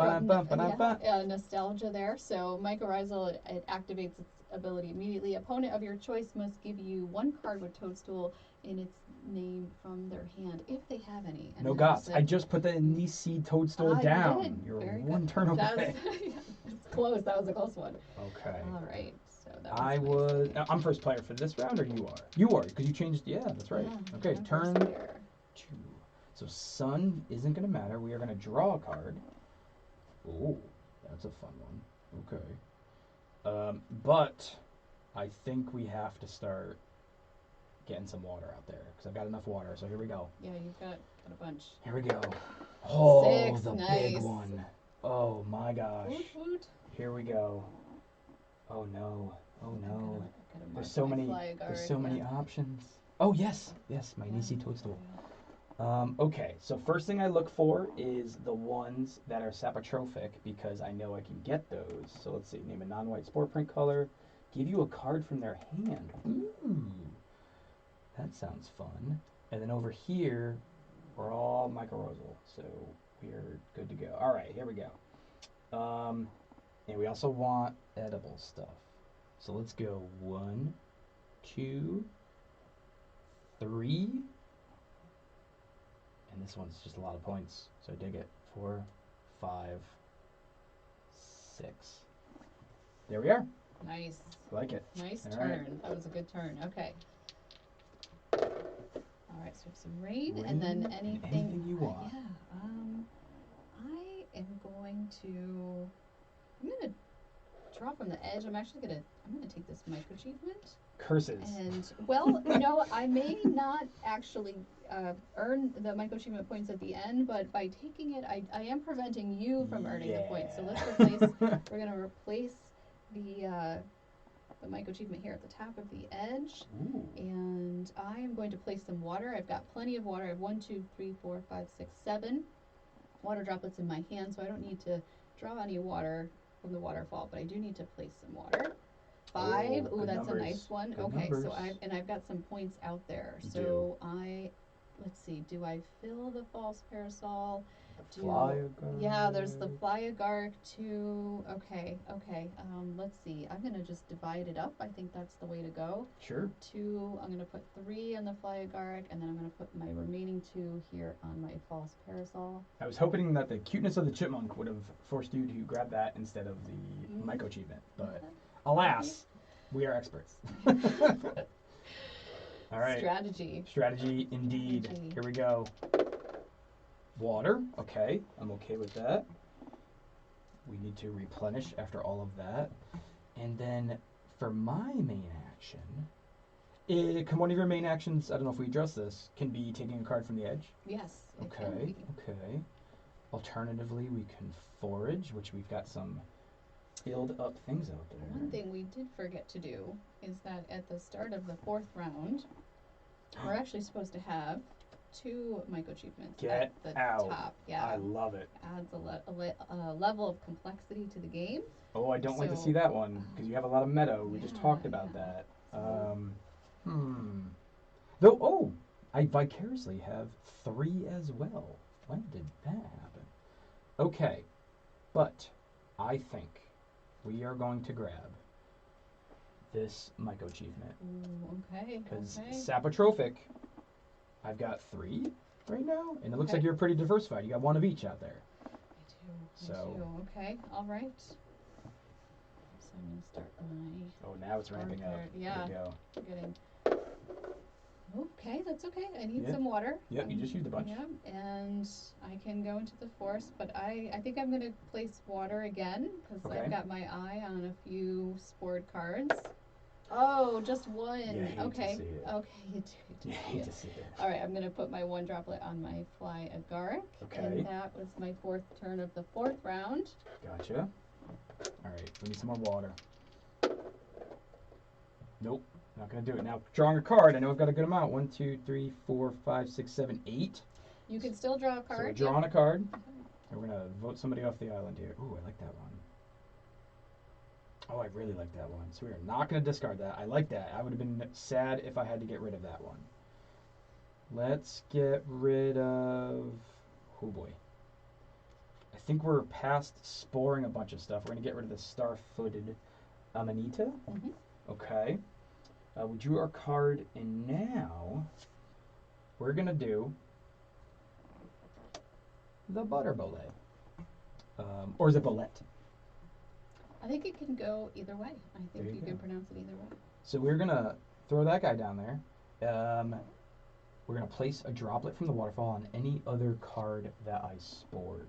Nostalgia there. So mycorrhizal, it activates its ability immediately. Opponent of your choice must give you 1 card with toadstool in its name from their hand, if they have any. And No gods. I just put the Nisi toadstool down. You did. You're Very one good. turn away. It's close. That was a close one. Okay. All right. So that was nice. I'm first player for this round, or you are? You are, because you changed. Yeah, that's right. Yeah, Okay, I'm turn first player. 2. So sun isn't going to matter. We are going to draw a card. Oh, that's a fun one. Okay. But I think we have to start getting some water out there, because I've got enough water. So here we go. Yeah, you've got a bunch. Here we go. Oh, 6, the nice. big one. Oh my gosh. Woot, woot. Here we go. Oh no. Oh no. Gotta There's so many. There's so many options. Oh yes, yes, my Nisi toadstool. Okay, so first thing I look for is the ones that are sapotrophic, because I know I can get those. So let's see. Name a non-white spore print color. Give you a card from their hand. Ooh, that sounds fun. And then over here, we're all mycorrhizal, so we're good to go. All right, here we go. And we also want edible stuff. So let's go 1, 2, 3. And this one's just a lot of points, so I dig it. 4, 5, 6. There we are. Nice. I like it. Nice All turn. right. That was a good turn. Okay. All right, so we have some rain and then anything you want. Yeah. I am going to. I'm gonna draw from the edge. I'm gonna take this microachievement. Curses. And well, you know, I may not actually earn the microachievement points at the end, but by taking it, I am preventing you from earning the points. So let's replace. We're gonna replace the microachievement here at the top of the edge. Ooh. And I am going to place some water. I've got plenty of water. I have 1, 2, 3, 4, 5, 6, 7 water droplets in my hand, so I don't need to draw any water from the waterfall, but I do need to place some water. 5. Ooh, that's numbers. a nice one. Good Okay, numbers. so I've got some points out there. You So let's see, do I fill the false parasol? The fly agaric. Yeah, there's the fly agaric too. Okay. Let's see. I'm gonna just divide it up. I think that's the way to go. Sure. 2. I'm gonna put 3 on the fly agaric, and then I'm gonna put my remaining 2 here on my false parasol. I was hoping that the cuteness of the chipmunk would have forced you to grab that instead of the micro achievement, but alas, we are experts. All right. Strategy indeed. Strategy. Here we go. Water. Okay, I'm okay with that. We need to replenish after all of that. And then for my main action, can one of your main actions, I don't know if we address this, can be taking a card from the edge? Yes. It Okay, can be. okay. Alternatively, we can forage, which we've got some filled up things out there. One thing we did forget to do is that at the start of the 4th round, we're actually supposed to have 2 microachievements at the top. Yeah. I love it. Adds a level of complexity to the game. Oh, I don't like to So- see that one, because you have a lot of meadow. We just Yeah, talked about yeah. that. So- Though, I vicariously have 3 as well. When did that happen? Okay, but I think we are going to grab this myco achievement. Ooh, okay. Because Okay. sapotrophic, I've got 3 right now, and it looks Okay. like you're pretty diversified. You got 1 of each out there. I do. So- Okay. All right. So I'm gonna start my Oh, now it's ramping up. card. Yeah. There we go. getting. Okay, that's okay. I need Yeah. some water. Yep, you just used a bunch. Yeah, and I can go into the forest, but I think I'm going to place water again because Okay. I've got my eye on a few spored cards. Oh, just one. You hate to Okay. see it. Okay, you do hate to You see hate it. to see it. All right, I'm gonna put my one droplet on my fly agaric. Okay. And that was my fourth turn of the fourth round. Gotcha. All right, we need some more water. Nope, not gonna do it. Now, drawing a card. I know I've got a good amount. 1, 2, 3, 4, 5, 6, 7, 8. You can still draw a So we're card. drawing a card. And we're gonna vote somebody off the island here. Ooh, I like that one. Oh, I really like that one. So we are not gonna discard that. I like that. I would have been sad if I had to get rid of that one. Let's get rid of. Oh boy. I think we're past sporing a bunch of stuff. We're gonna get rid of the star-footed amanita. Mhm. Okay. We drew our card, and now we're gonna do the butter bullet. Or is it bullet? I think it can go either way. I There think you you can go. pronounce it either way. So we're gonna throw that guy down there. We're gonna place a droplet from the waterfall on any other card that I spored.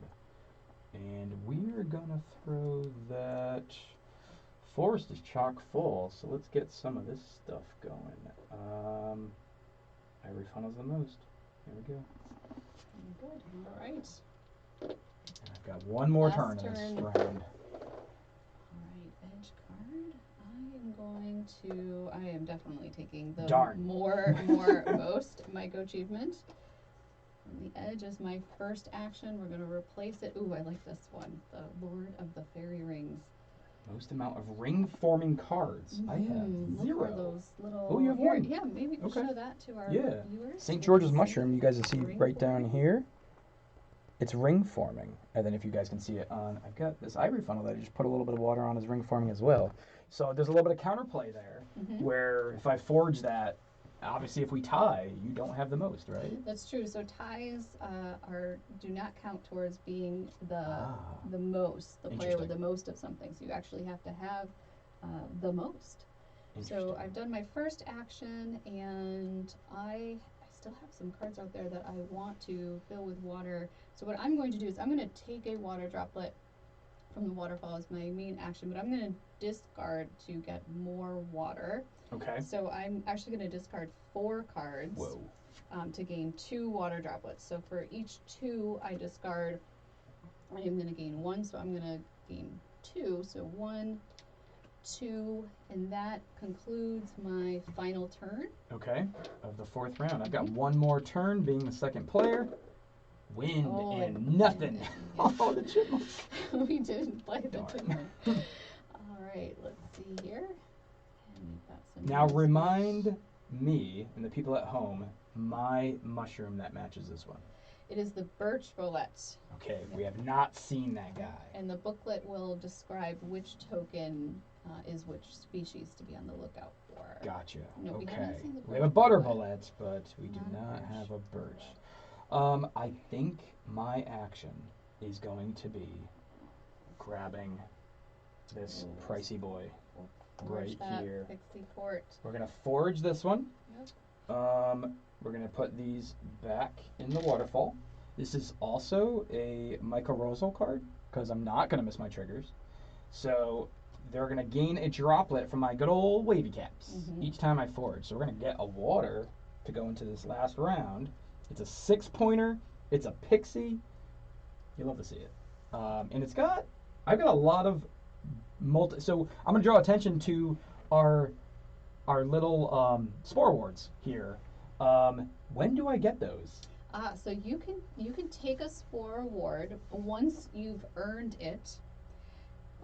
And we're gonna throw that. Forest is chock full, so let's get some of this stuff going. Ivory funnel's the most. There we go. Good. All right. And I've got one more Last turn in this turn. round. All right, edge card. I am definitely taking the Darn. most Myco achievement. And the edge is my first action. We're gonna replace it. Ooh, I like this one. The Lord of the Fairy Rings. Most amount of ring-forming cards. I have Look 0. for those little. Oh, you have here, one. Yeah, maybe we can Okay. show that to our Yeah. viewers. St. so George's they mushroom, you guys will see ring right down forming. here. It's ring forming. And then if you guys can see it on, I've got this ivory funnel that I just put a little bit of water on as ring forming as well. So there's a little bit of counterplay there, where if I forge that, obviously if we tie, you don't have the most, right? That's true. So ties do not count towards being the Ah. most, the player with Interesting. the most of something. So you actually have to have the most. So Interesting. I've done my first action, and I still have some cards out there that I want to fill with water. So what I'm going to do is I'm going to take a water droplet from the waterfall as my main action, but I'm going to discard to get more water. Okay. So I'm actually going to discard 4 cards. Whoa. To gain 2 water droplets. So for each 2 I discard, I am going to gain 1. So I'm going to gain 2. So 1, 2, and that concludes my final turn. Okay. Of the 4th round. I've got one more turn, being the second player. Wind and nothing. Oh, the chipmunk. We didn't play the Darn. chipmunk. All right, let's see here. And we've got some Now nice remind me and the people at home my mushroom that matches this one. It is the birch rolette. Okay, we have not seen that guy. And the booklet will describe which token is which species to be on the lookout for. Gotcha. No, we Okay. haven't seen the We have a birch butter bullet. bullet, but we do Not a not birch. have a birch. I think my action is going to be grabbing this Ooh. pricey boy. Forge Right that here. Pixie Court. We're gonna forge this one. Yep. We're gonna put these back in the waterfall. This is also a mycorrhizal card because I'm not gonna miss my triggers. So they're gonna gain a droplet from my good old wavy caps each time I forge. So we're gonna get a water to go into this last round. It's a 6-pointer. It's a pixie. You'll love to see it. And I've got a lot of so I'm gonna draw attention to our little spore wards here. When do I get those? So you can take a spore award once you've earned it,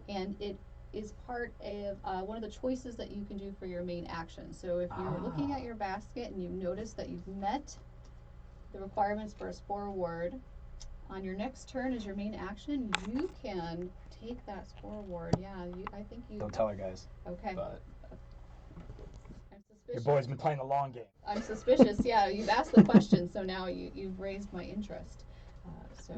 and it is part of one of the choices that you can do for your main action. So if you're looking at your basket and you notice that you've met the requirements for a spore award, on your next turn as your main action, you can take that spore award. Yeah, I think you. Don't tell her, guys. Okay. But I'm suspicious. your boy's been playing the long game. I'm suspicious. Yeah, you've asked the question, so now you've raised my interest.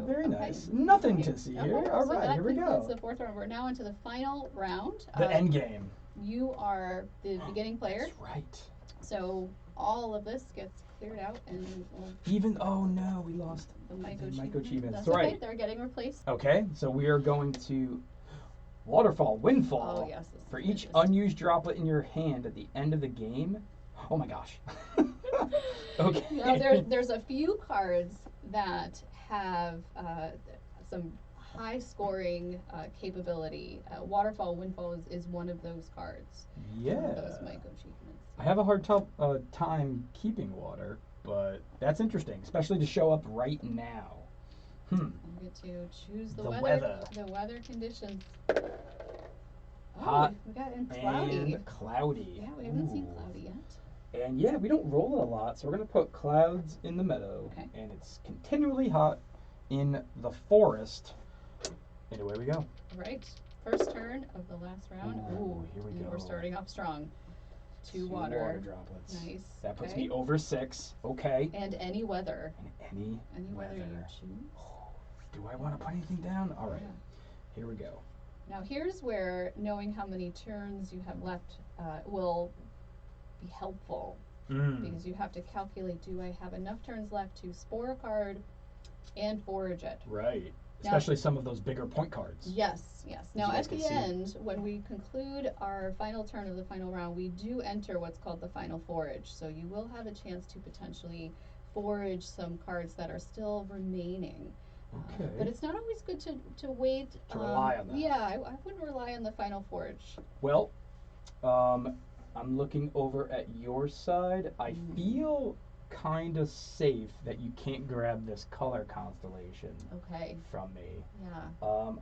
Very okay. nice. Nothing to see Okay, here. All so right, that here we concludes go. the 4th round. We're now into the final round. The end game. You are the beginning player, That's right. so all of this gets cleared out, and Oh no, we lost the Myco Myco achievements. That's Right. okay. They're getting replaced. Okay, so we are going to. Waterfall, Windfall. Oh yes. This For is each gorgeous. unused droplet in your hand at the end of the game. Oh my gosh. Okay. Now there's a few cards that have some high scoring capability. Waterfall Windfall is one of those cards. Yeah. One of those Myco achievements. I have a hard time keeping water, but that's interesting, especially to show up right now. You get to choose the weather. The weather conditions. Hot we got in cloudy. and cloudy. Yeah, we haven't seen Ooh. cloudy yet. And yeah, we don't roll it a lot, so we're gonna put clouds in the meadow, Okay. and it's continually hot in the forest. And away we go. Right. First turn of the last round. Ooh, here we and go. We're starting off strong. Two water water. droplets. Nice. That puts Okay. me over 6. Okay. And any weather. And Any weather you choose. Do I want to put anything down? All right. Yeah. Here we go. Now here's where knowing how many turns you have left will be helpful, because you have to calculate, do I have enough turns left to spore a card and forage it? Right. Now, Especially some of those bigger point cards. Yes, yes. Now you guys at can the see. end, when we conclude our final turn of the final round, we do enter what's called the final forage. So you will have a chance to potentially forage some cards that are still remaining. Okay. But it's not always good to wait. To rely on that. Yeah, I wouldn't rely on the final forage. Well, I'm looking over at your side. I feel kind of safe that you can't grab this color constellation Okay. from me. Yeah.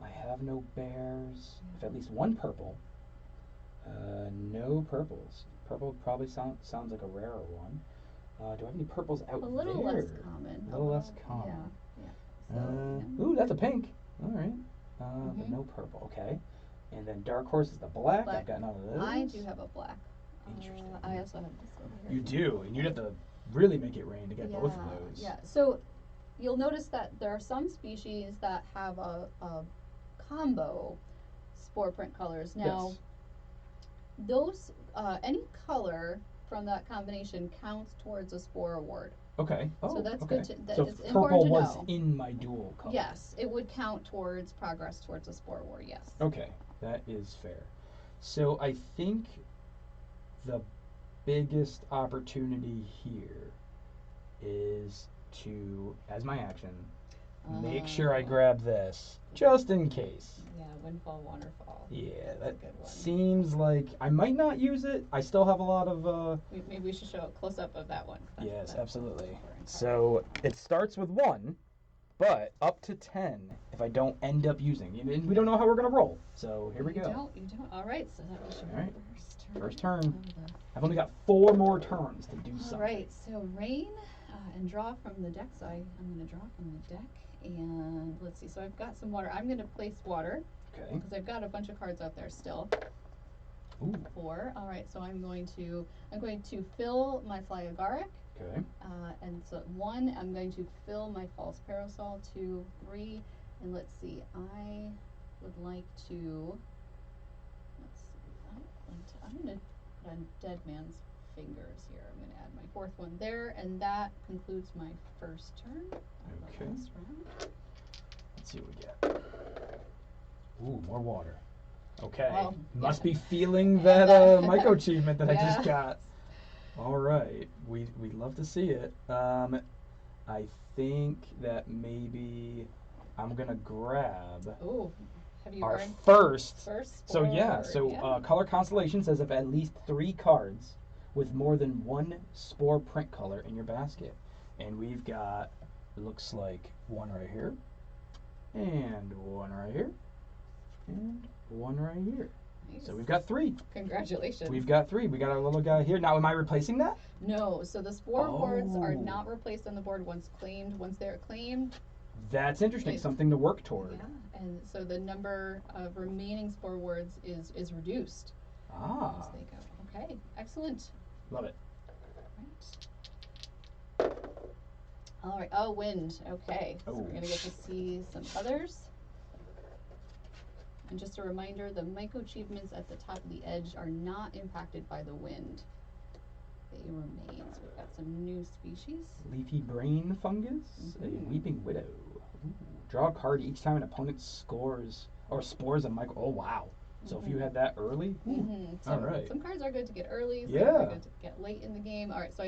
I have no bears. I have at least one purple. No purples. Purple probably sounds like a rarer one. Do I have any purples out A little there? less common. A little less common. Yeah. So, Ooh, that's a pink. All right. But no purple. Okay. And then dark horse is the black. I've got none of those. I do have a black. Interesting. I also have this over here. You do, and you'd have to really make it rain to get both of those. Yeah. So you'll notice that there are some species that have a combo spore print colors. Now, Yes. those any color from that combination counts towards a spore award. Okay. Oh, So that's okay. good to. So It's purple important to was know. in my dual color. Yes, it would count towards progress towards a spore award. Yes. Okay, that is fair. So I think the biggest opportunity here is to, as my action, make sure I grab this just in case. Yeah, windfall, waterfall. Yeah, That's that a good one. seems like I might not use it. I still have a lot of. Maybe we should show a close up of that one. Yes, absolutely. So it starts with 1, but up to 10 if I don't end up using. And we don't know how we're gonna roll. So here we go. You don't. All right, so that was your All right. first turn. First turn. I've only got 4 more turns to do something. All right, so rain and draw from the deck. So I'm going to draw from the deck, and let's see. So I've got some water. I'm going to place water Okay. because I've got a bunch of cards out there still. Ooh. 4. All right, so I'm going to fill my fly agaric. Okay. And so 1, I'm going to fill my false parasol. 2, 3, and let's see. I would like to. Let's see. I'm going to put on Dead Man's Fingers here. I'm going to add my 4th one there, and that concludes my first turn of the Okay. last round. Let's see what we get. Ooh, more water. Okay. Well, Must yeah. be feeling that Myco achievement that I just Yeah. got. All right. We'd love to see it. I think that maybe I'm gonna grab Ooh, have you our earned first. first? So yeah. Or- So color constellation says if at least 3 cards with more than 1 spore print color in your basket, and we've got, it looks like 1 right here, and 1 right here, and 1 right here. Nice. So we've got 3. Congratulations. We've got 3. We got our little guy here. Now, am I replacing that? No, so the spore boards are Oh. not replaced on the board once claimed. Once they're claimed, That's interesting. Right. Something to work toward. yeah, and so the number of remaining spore wards is reduced as Ah, they go. Okay, excellent. love it. Right. All right. Oh, wind. Okay, so we're Oh. gonna get to see some others. And just a reminder, the Myco achievements at the top of the edge are not impacted by the wind. They remain. So we've got some new species. Leafy brain fungus, a Mhm. weeping widow. Ooh. Draw a card each time an opponent scores or spores and micro. Oh wow! So if you had that early, all right. Some cards are good to get early. Some Yeah. are good to get late in the game. All right, so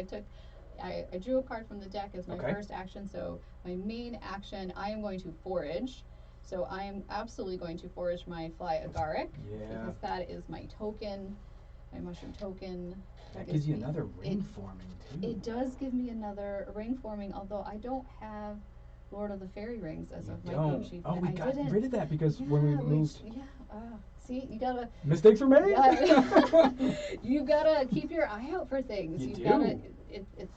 I drew a card from the deck as my first action. So my main action, I am going to forage. So I am absolutely going to forage my fly agaric because that is my token, my mushroom token. That gives you another ring forming too. It does give me another ring forming, although I don't have Lord of the Fairy Rings as of Myco Achievement. Oh, we got rid of that because when we moved. See, you gotta. Mistakes were made. You gotta keep your eye out for things. You do. Gotta.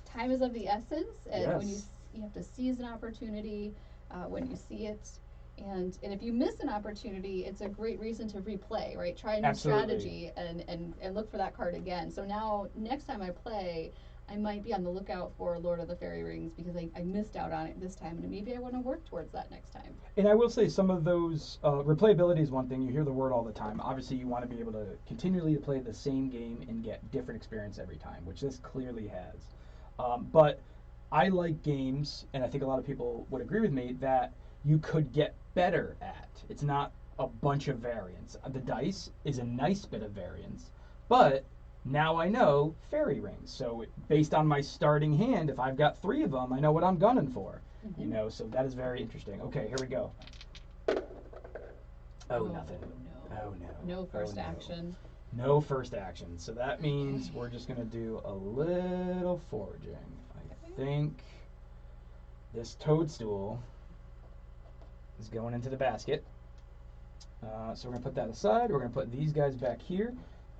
Time is of the essence, and when Yes. you have to seize an opportunity when you see it. And if you miss an opportunity, it's a great reason to replay, right? Try a new strategy and look for that card again. So now, next time I play, I might be on the lookout for Lord of the Fairy Rings because I missed out on it this time, and maybe I want to work towards that next time. And I will say some of those, replayability is one thing. You hear the word all the time. Obviously, you want to be able to continually play the same game and get different experience every time, which this clearly has. But I like games, and I think a lot of people would agree with me, that you could get better at. It's not a bunch of variance. The dice is a nice bit of variance, but now I know fairy rings. So based on my starting hand, if I've got 3 of them, I know what I'm gunning for. You know, so that is very interesting. Okay, here we go. Oh, nothing. No. Oh, no. No first action. No first action. So that means we're just going to do a little foraging. I think this toadstool is going into the basket. So we're going to put that aside. We're going to put these guys back here.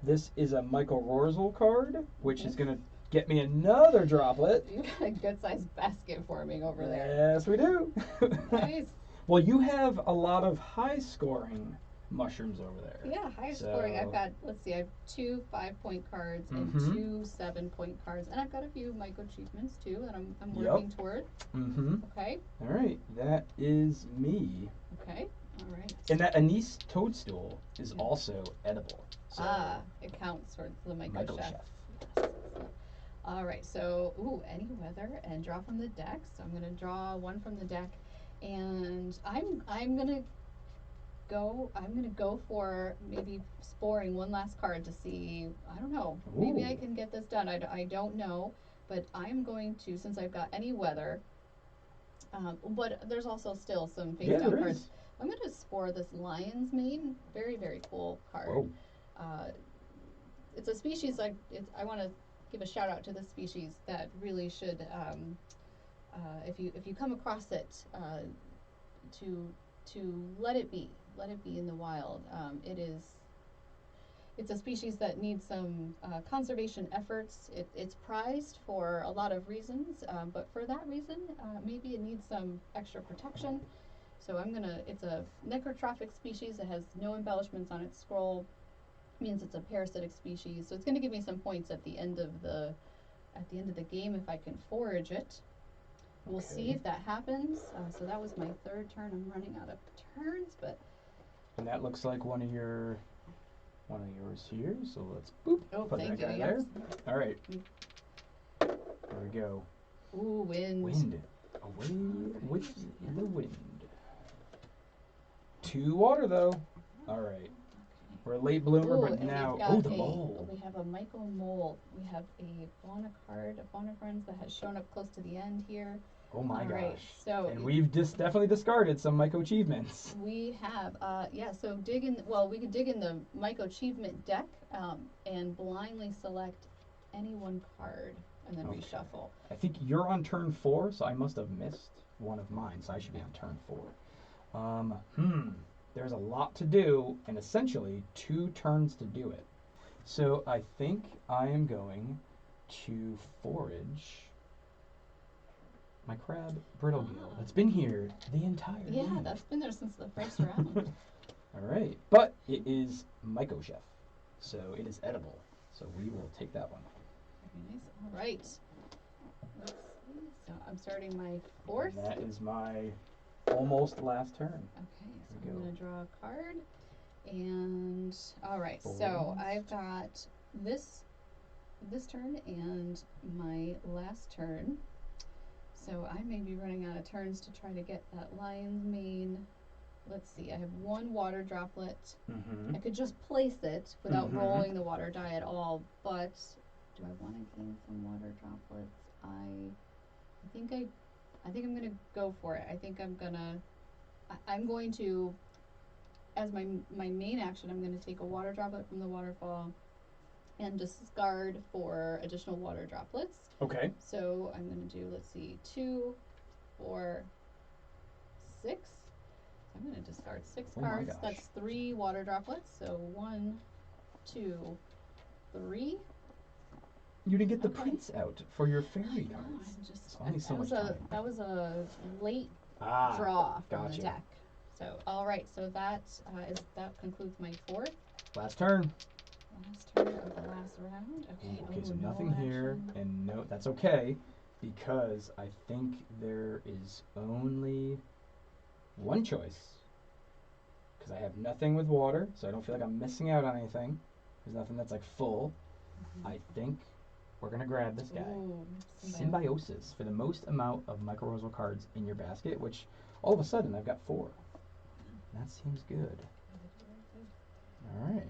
This is a Michael Rorzel card, which is going to get me another droplet. You got a good sized basket forming over there. Yes, we do. Nice. Well, you have a lot of high scoring mushrooms over there. Yeah, high scoring. I've got, let's see, I have 2 5-point cards and 2 7-point cards. And I've got a few Myco achievements too that I'm working toward. Okay. All right, that is me. Okay. All right. And that anise toadstool is also edible. So it counts for the Myco Myco chef. chef. Yes. All right, so any weather and draw from the deck. So I'm gonna draw 1 from the deck, and I'm gonna go for maybe sporing 1 last card to see. I don't know. Maybe I can get this done. I don't know, but I'm going to, since I've got any weather. But there's also still some face down cards. I'm going to spore this lion's mane. Very, very cool card. It's a species I want to give a shout out to this species that really should, if you come across it, to let it be in the wild. It's a species that needs some conservation efforts. It's prized for a lot of reasons, but for that reason, maybe it needs some extra protection. So it's a necrotrophic species. It has no embellishments on its scroll. Means it's a parasitic species. So it's going to give me some points at the end of the game if I can forage it. We'll see if that happens. So that was my 3rd turn. I'm running out of turns, but. And that looks like one of yours here. So let's put that guy there. All right. There we go. Ooh, wind. Wind. Away with the wind. 2 water though. All right. We're a late bloomer, but now the mole. We have a Myco mole. We have a fauna card, a fauna friends that has shown up close to the end here. Oh my gosh. Right, so and we've definitely discarded some Myco achievements. We have, so we could dig in the Myco achievement deck and blindly select any 1 card and then reshuffle. I think you're on turn 4, so I must have missed one of mine, so I should be on turn 4. There's a lot to do, and essentially 2 turns to do it. So I think I am going to forage my crab brittlgill. That's been here the entire time. Yeah, that's been there since the first round. All right, but it is Myco Chef, so it is edible. So we will take that one. Very nice. All right. Let's see. So I'm starting my 4th. And that is my almost last turn. Okay, so I'm going to draw a card. And, all right, so I've got this turn and my last turn. So I may be running out of turns to try to get that lion's mane let's see, I have one water droplet. Mm-hmm. I could just place it without Mm-hmm. rolling the water die at all, but do I want to gain some water droplets? I think I think I'm gonna go for it. I think I'm going to, as my main action, I'm gonna take a water droplet from the waterfall and discard for additional water droplets. Okay. So I'm gonna do, let's see, 2, 4, 6. I'm going to discard 6 Oh my cards. gosh. That's 3 water droplets. So 1, 2, 3. You didn't get the Okay. prints out for your fairy I know. cards. I'm just. It's only so much time. That was a late Ah, draw from gotcha. the deck. So all right. So that concludes my 4th. Last turn. Last turn of the last round. Okay. Okay, so no nothing here, action. and no, that's okay, because I think there is only one choice. Because I have nothing with water, so I don't feel like I'm missing out on anything. There's nothing that's like full. I think we're gonna grab this guy. Ooh, Symbiosis for the most amount of mycorrhizal cards in your basket, which all of a sudden I've got 4. That seems good. All right.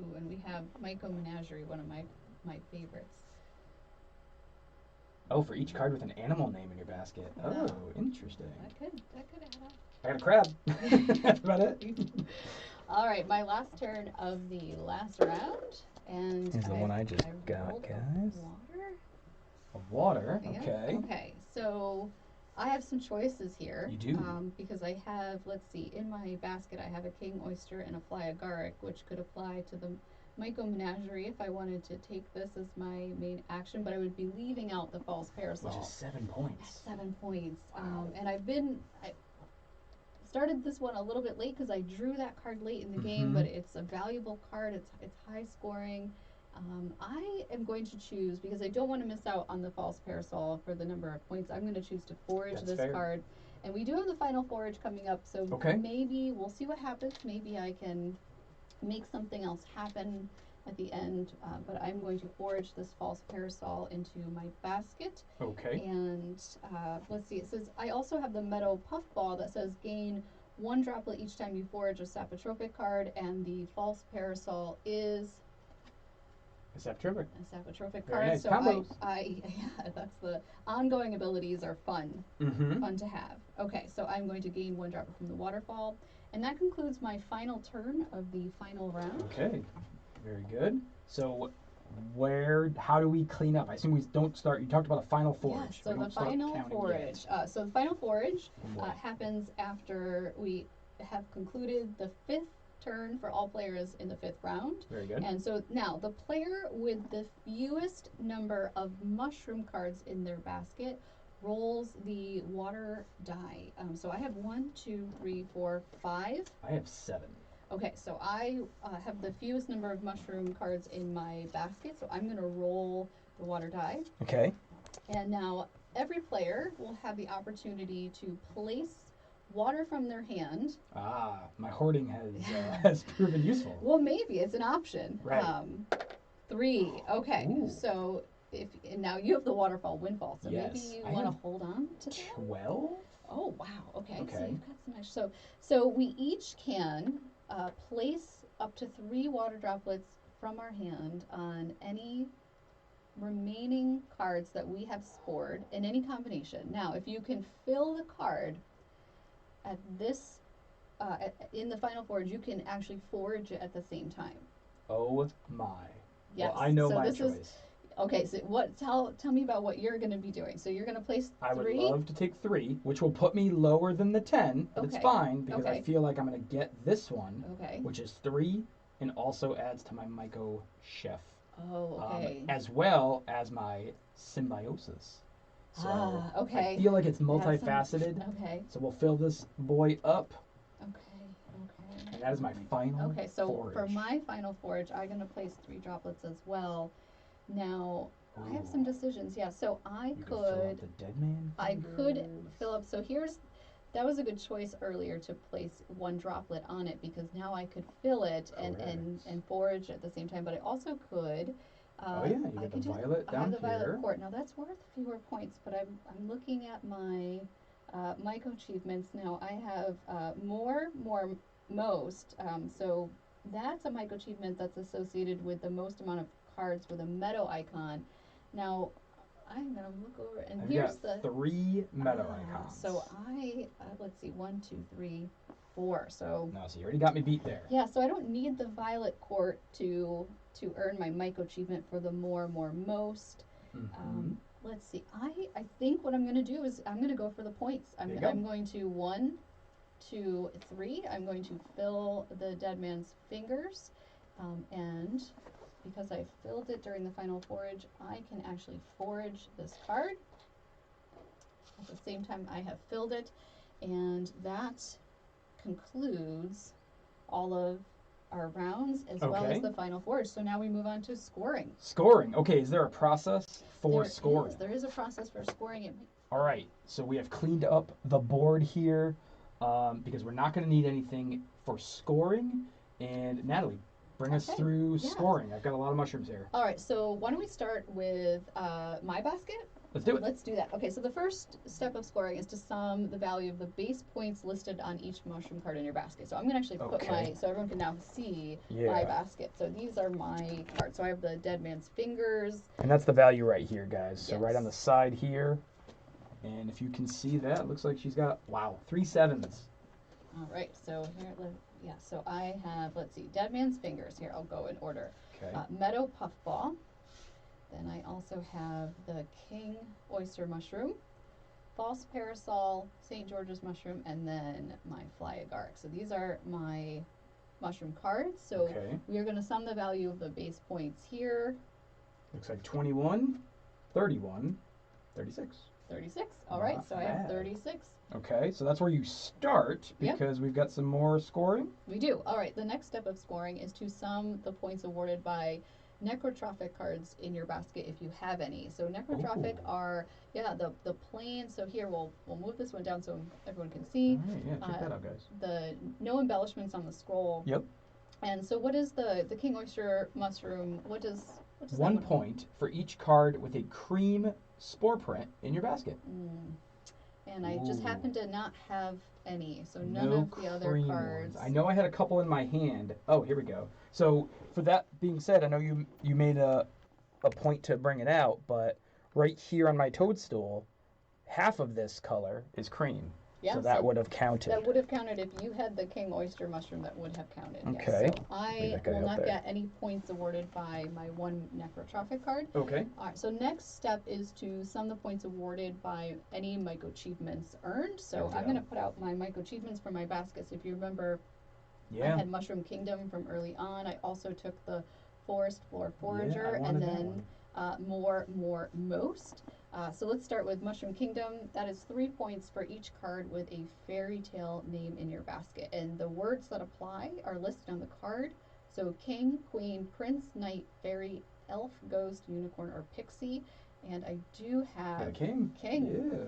Ooh, and we have Mycology, one of my favorites. Oh, for each card with an animal name in your basket. Oh, interesting. That could add up. I got a crab. That's about it. All right, my last turn of the last round, and Here's the one I just I've got, rolled guys. Water. Of water. Yeah, Okay. okay, so I have some choices here. You do. Because I have, let's see, in my basket I have a king oyster and a fly agaric, which could apply to the Mycology if I wanted to take this as my main action, but I would be leaving out the false parasol. Which is 7 points. 7 points. Wow. And I started this one a little bit late because I drew that card late in the game, but it's a valuable card. It's high scoring. I am going to choose, because I don't want to miss out on the false parasol for the number of points, I'm going to choose to forage That's this fair. card. And we do have the final forage coming up, so maybe we'll see what happens. Maybe I can make something else happen at the end, but I'm going to forage this false parasol into my basket. Okay. And let's see, it says I also have the meadow puffball that says gain 1 droplet each time you forage a sapotrophic card, and the false parasol is a sapotrophic. A sapotrophic Very card. nice. So Combos. yeah, that's the ongoing abilities are fun. Fun to have. Okay, so I'm going to gain 1 droplet from the waterfall. And that concludes my final turn of the final round. Okay, very good. So, how do we clean up? I assume we don't start. You talked about a final forage. Yes, so the final forage. So the final forage happens after we have concluded the 5th turn for all players in the 5th round. Very good. And so now the player with the fewest number of mushroom cards in their basket rolls the water die. So I have 1, 2, 3, 4, 5. I have 7. Okay, so I have the fewest number of mushroom cards in my basket, so I'm going to roll the water die. Okay. And now every player will have the opportunity to place water from their hand. Ah, my hoarding has proven useful. Well, maybe it's an option. Right. 3. Okay, Ooh. So and now you have the waterfall windfall, so yes. maybe you want to hold on to that. 12. Oh wow. Okay. Okay. So you've got some extra. So we each can place up to 3 water droplets from our hand on any remaining cards that we have spored in any combination. Now, if you can fill the card at this in the final forage, you can actually forage it at the same time. Oh my. Yes. Well, I know so my this choice. Is, okay, so tell me about what you're going to be doing. So you're going to place 3. I would love to take 3, which will put me lower than the 10, but it's fine because I feel like I'm going to get this one, which is 3, and also adds to my Myco Chef. Oh, okay. As well as my symbiosis. So I feel like it's multifaceted. So we'll fill this boy up. And that is my final forage. For my final forage, I'm going to place 3 droplets as well. Now, I have some decisions. Yeah, so I could fill up the dead man could fill up. So that was a good choice earlier to place 1 droplet on it, because now I could fill it and forage at the same time. But I also could. You get the violet down I have the here. violet port. Now that's worth fewer points, but I'm looking at my Myco achievements. Now I have more, most. So that's a Myco achievement that's associated with the most amount of cards with a meadow icon. Now I'm gonna look over, and I've here's got the 3 meadow icons. So I let's see, 1, 2, 3, 4. So no, so you already got me beat there. yeah, so I don't need the violet court to earn my Myco achievement for the more, most. Let's see. I think what I'm gonna do is I'm gonna go for the points. I'm going to 1, 2, 3. I'm going to fill the dead man's fingers, and because I filled it during the final forage, I can actually forage this card. At the same time, I have filled it, and that concludes all of our rounds as well as the final forage. So now we move on to scoring. Scoring. Okay, is there a process for scoring? There is a process for scoring it. All right, so we have cleaned up the board here because we're not going to need anything for scoring. And Natalie, bring us through scoring. I've got a lot of mushrooms here. All right, so why don't we start with my basket? Let's do it. Let's do that. Okay, so the first step of scoring is to sum the value of the base points listed on each mushroom card in your basket. So I'm going to actually put so everyone can now see my basket. So these are my cards. So I have the dead man's fingers. And that's the value right here, guys. So right on the side here. And if you can see that, it looks like she's got, 3 7s. All right, so here, so I have, let's see, dead man's fingers. Here, I'll go in order. Okay. Meadow puffball. Then I also have the king oyster mushroom, false parasol, St. George's mushroom, and then my fly agaric. So these are my mushroom cards. So we are going to sum the value of the base points here. Looks like 21, 31, 36. 36. All right, so I have 36. Okay, so that's where you start because we've got some more scoring. We do. All right, the next step of scoring is to sum the points awarded by necrotrophic cards in your basket if you have any. So necrotrophic are the plain. So here we'll move this one down so everyone can see. All right, check that out, guys. The no embellishments on the scroll. Yep. And so what is the king oyster mushroom? What does 1 point for each card with a cream spore print in your basket. And I just happen to not have any, so none of the other cards. I know I had a couple in my hand. Oh, here we go. So for that being said, I know you made a point to bring it out, but right here on my toadstool, half of this color is cream. Yeah, so that would have counted. That would have counted if you had the king oyster mushroom. That would have counted. Okay. Yes. So I will not get any points awarded by my 1 necrotrophic card. Okay. All right. So next step is to sum the points awarded by any Myco achievements earned. So I'm going to put out my Myco achievements for my baskets. If you remember, I had Mushroom Kingdom from early on. I also took the Forest Floor Forager, and then more, most. So let's start with Mushroom Kingdom. That is 3 points for each card with a fairy tale name in your basket. And the words that apply are listed on the card. So king, queen, prince, knight, fairy, elf, ghost, unicorn, or pixie. And I do have king. Yeah.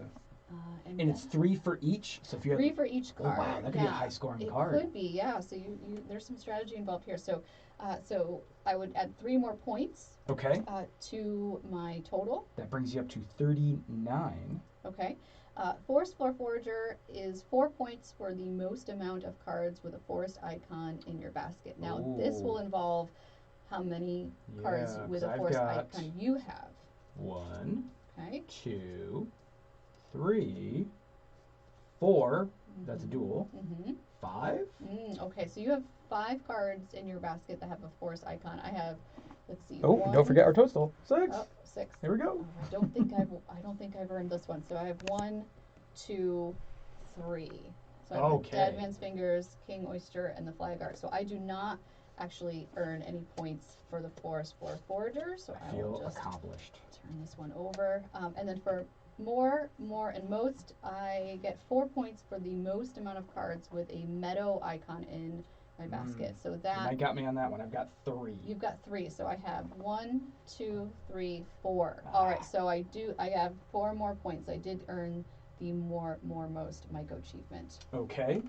And it's 3 for each. So if you have 3 for each card. Oh, wow, that could be a high scoring card. It could be, yeah. So you there's some strategy involved here. So so I would add 3 more points. Okay. To my total. That brings you up to 39. Okay. Forest Floor Forager is 4 points for the most amount of cards with a forest icon in your basket. Now this will involve how many cards with a forest icon you have. 1. Okay. 2. 3. 4. That's a duel. 5. Okay, so you have 5 cards in your basket that have a forest icon. I have, let's see. 1, don't forget our toadstool. 6. Oh, 6. Here we go. I don't think I've earned this one. So I have 1, 2, 3. So I have the Dead Man's Fingers, King Oyster, and the Fly Agaric. So I do not actually earn any points for the Forest Floor Forager. So I will just accomplished. Turn this one over. And then for more, and most, I get 4 points for the most amount of cards with a meadow icon in my basket. So that you got me on that one. I've got 3. You've got 3. So I have 1, 2, 3, 4. All right. So I have 4 more points. I did earn the more, most Myco achievement. Okay.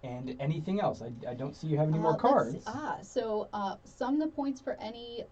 And anything else? I don't see you have any more cards. So sum the points for any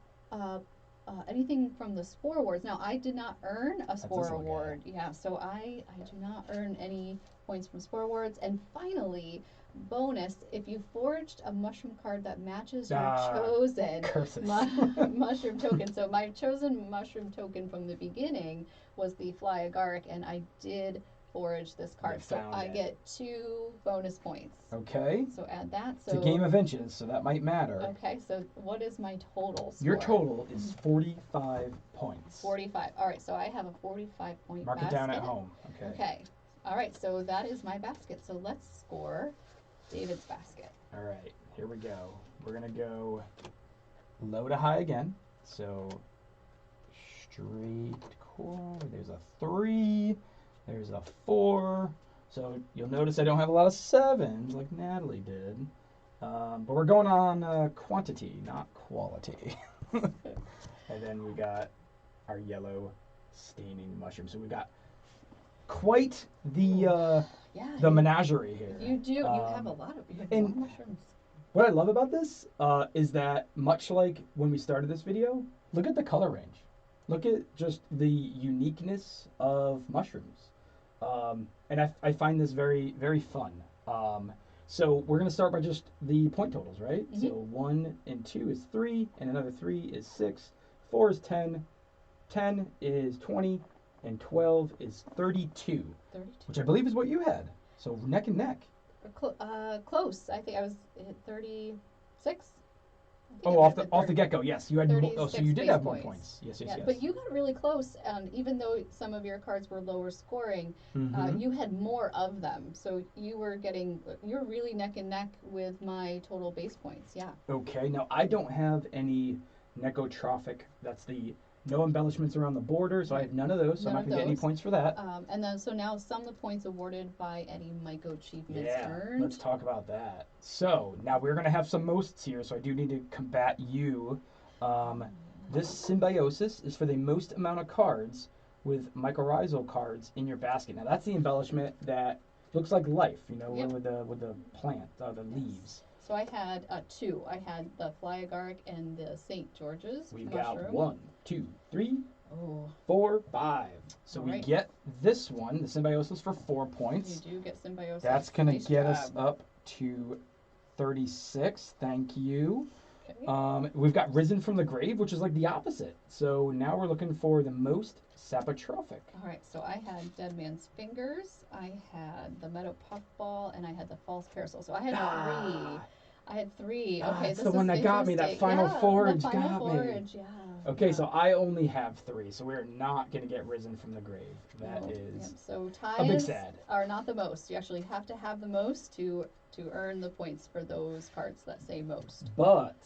anything from the spore awards. Now, I did not earn a spore little guy. award. Yeah, so I do not earn any points from spore awards. And finally, bonus, if you foraged a mushroom card that matches your chosen Curses. mushroom token. So my chosen mushroom token from the beginning was the fly agaric, and I did forage this card. So I get 2 bonus points. Okay. So add that. So it's a game of inches, so that might matter. Okay, so what is my total score? Your total is 45 points. 45. All right, so I have a 45-point Mark basket. it down at home. Okay. Okay. All right, so that is my basket. So let's score David's basket. All right, here we go. We're going to go low to high again. So straight core. There's a 3. There's a 4. So you'll notice I don't have a lot of 7s like Natalie did. But we're going on quantity, not quality. And then we got our yellow staining mushroom. So we got quite the menagerie here. You do. You have a lot of and mushrooms. What I love about this is that much like when we started this video, look at the color range. Look at just the uniqueness of mushrooms. And I find this very, very fun. So we're going to start by just the point totals, right? Mm-hmm. So 1 and 2 is 3, and another 3 is 6, 4 is 10, 10 is 20, and 12 is 32, which I believe is what you had. So neck and neck. Close. I think I was at 36. Oh, off the get-go, yes. You had so you did have more points. Yes. But you got really close, and even though some of your cards were lower scoring, you had more of them. So you're really neck and neck with my total base points. Yeah. Okay. Now I don't have any necotrophic. That's the no embellishments around the border, so I have none of those. So I'm not gonna get any points for that. And then so now some of the points awarded by any Myco achievements earned. Let's talk about that. So now we're gonna have some mosts here, so I do need to combat you. This symbiosis is for the most amount of cards with mycorrhizal cards in your basket. Now that's the embellishment that looks like life, with the plant, the leaves. So I had 2. I had the fly agaric and the St. George's We mushroom. got 1, 2, 3, 4, 5. So we get this one, the symbiosis, for 4 points. You do get symbiosis. That's going to get us up to 36. Thank you. Okay. We've got Risen from the Grave, which is like the opposite. So now we're looking for the most sapotrophic. All right, so I had Dead Man's Fingers, I had the Meadow Puffball, and I had the False Parasol. So I had 3. I had 3. Okay, that's the one that got me. That final forage got me. Yeah. Okay, so I only have 3, so we're not going to get Risen from the Grave. That is so a big sad. Are not the most. You actually have to have the most to earn the points for those cards that say most. But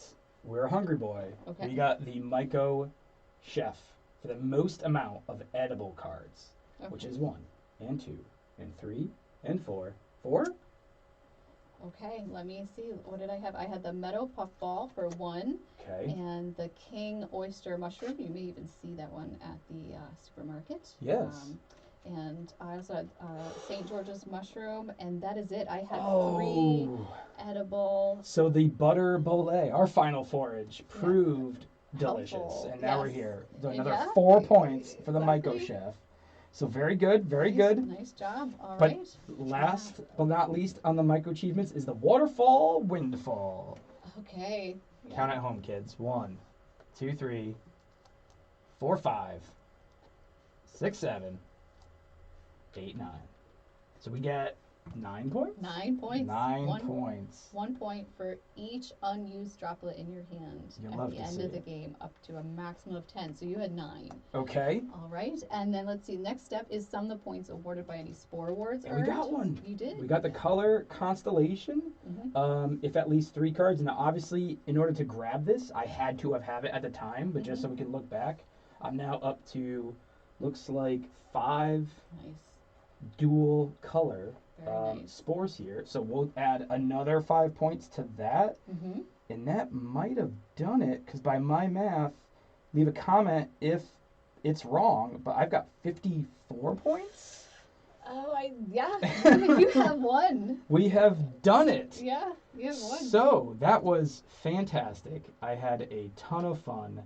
we're a hungry boy. Okay. We got the Myco Chef for the most amount of edible cards, which is 1 and 2 and 3 and 4. 4? Okay, let me see. What did I have? I had the Meadow Puffball for 1. Okay. And the King Oyster Mushroom. You may even see that one at the supermarket. Yes. And I also had St. George's Mushroom, and that is it. I had 3 edible. So the Butter Bollet, our final forage, proved delicious. Helpful. And now we're here. So another 4 points for the Myco Chef. So very good, very good. Nice job. All but right. Last but not least on the Myco achievements is the Waterfall Windfall. Okay. Count at home, kids. 1, 2, 3, 4, 5, 6, 7, 8, 9. So we get 9 points? 9 points. 9 points. 1 point for each unused droplet in your hand at the end of the game, up to a maximum of 10. So you had 9. Okay. All right. And then let's see. Next step is sum the points awarded by any spore awards earned. We got one. You did? We got the color Constellation. If at least 3 cards. Now, obviously, in order to grab this, I had to have it at the time, but just so we can look back, I'm now up to, looks like 5 dual color spores here. So we'll add another 5 points to that. And that might have done it, because by my math, leave a comment if it's wrong, but I've got 54 points. Oh, you have 1. We have done it. Yeah, you have 1. So that was fantastic. I had a ton of fun.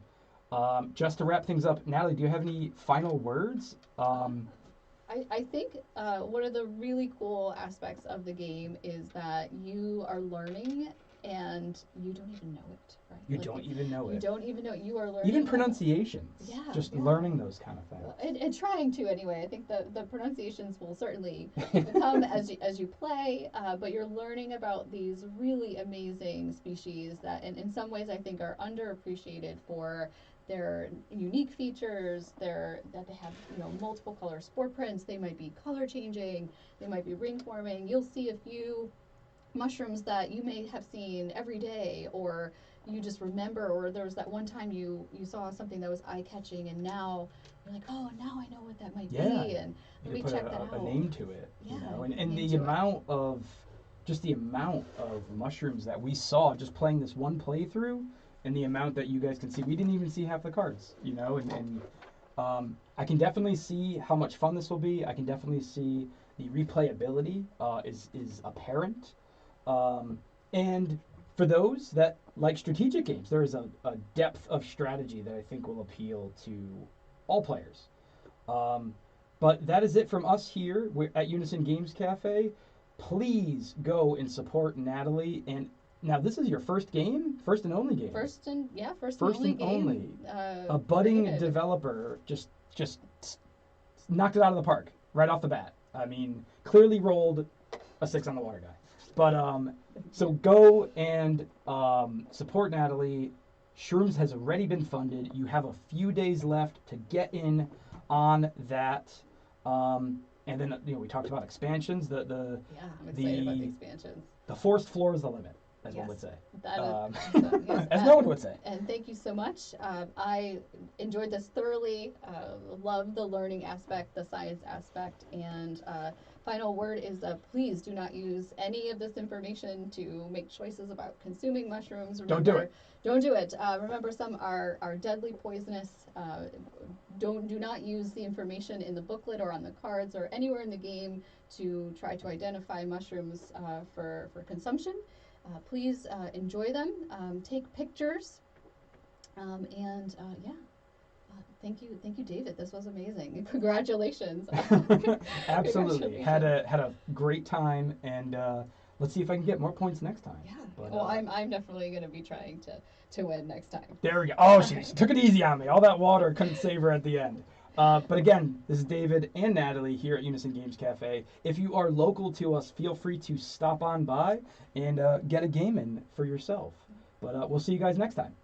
Just to wrap things up, Natalie, do you have any final words? I think one of the really cool aspects of the game is that you are learning and you don't even know it, right? You don't even know it. You don't even know it. You are learning. Even pronunciations. Yeah. Just learning those kind of things. And trying to anyway. I think the pronunciations will certainly come as you play, but you're learning about these really amazing species that, in some ways, I think are underappreciated for their unique features, that they have multiple color spore prints. They might be color changing. They might be ring forming. You'll see a few mushrooms that you may have seen every day, or you just remember, or there was that one time you saw something that was eye catching, and now you're like, oh, now I know what that might be, and let me check that out. A name to it, yeah, and the amount of mushrooms that we saw just playing this one playthrough, and the amount that you guys can see, we didn't even see half the cards, and I can definitely see how much fun this will be. I can definitely see the replayability is apparent. And for those that like strategic games, there is a depth of strategy that I think will appeal to all players. But that is it from us here at Unison Games Cafe. Please go and support Natalie. And now this is your first game? First and only game? First and only. A budding developer just knocked it out of the park right off the bat. I mean, clearly rolled a 6 on the water guy. But so go and support Natalie. Shrooms has already been funded. You have a few days left to get in on that. And then we talked about expansions. I'm excited about the expansions. The forest floor is the limit, as one would say. As no one would say. And thank you so much. I enjoyed this thoroughly. Love the learning aspect, the science aspect, and final word is please do not use any of this information to make choices about consuming mushrooms. Don't do it. Don't do it. Remember, some are deadly poisonous. Do not use the information in the booklet or on the cards or anywhere in the game to try to identify mushrooms for consumption. Please enjoy them. Take pictures. Thank you, David. This was amazing. Congratulations. Absolutely. Had a great time, and let's see if I can get more points next time. Yeah. But, I'm definitely going to be trying to win next time. There we go. Oh, she took it easy on me. All that water couldn't save her at the end. But again, this is David and Natalie here at Unison Games Cafe. If you are local to us, feel free to stop on by and get a game in for yourself. But we'll see you guys next time.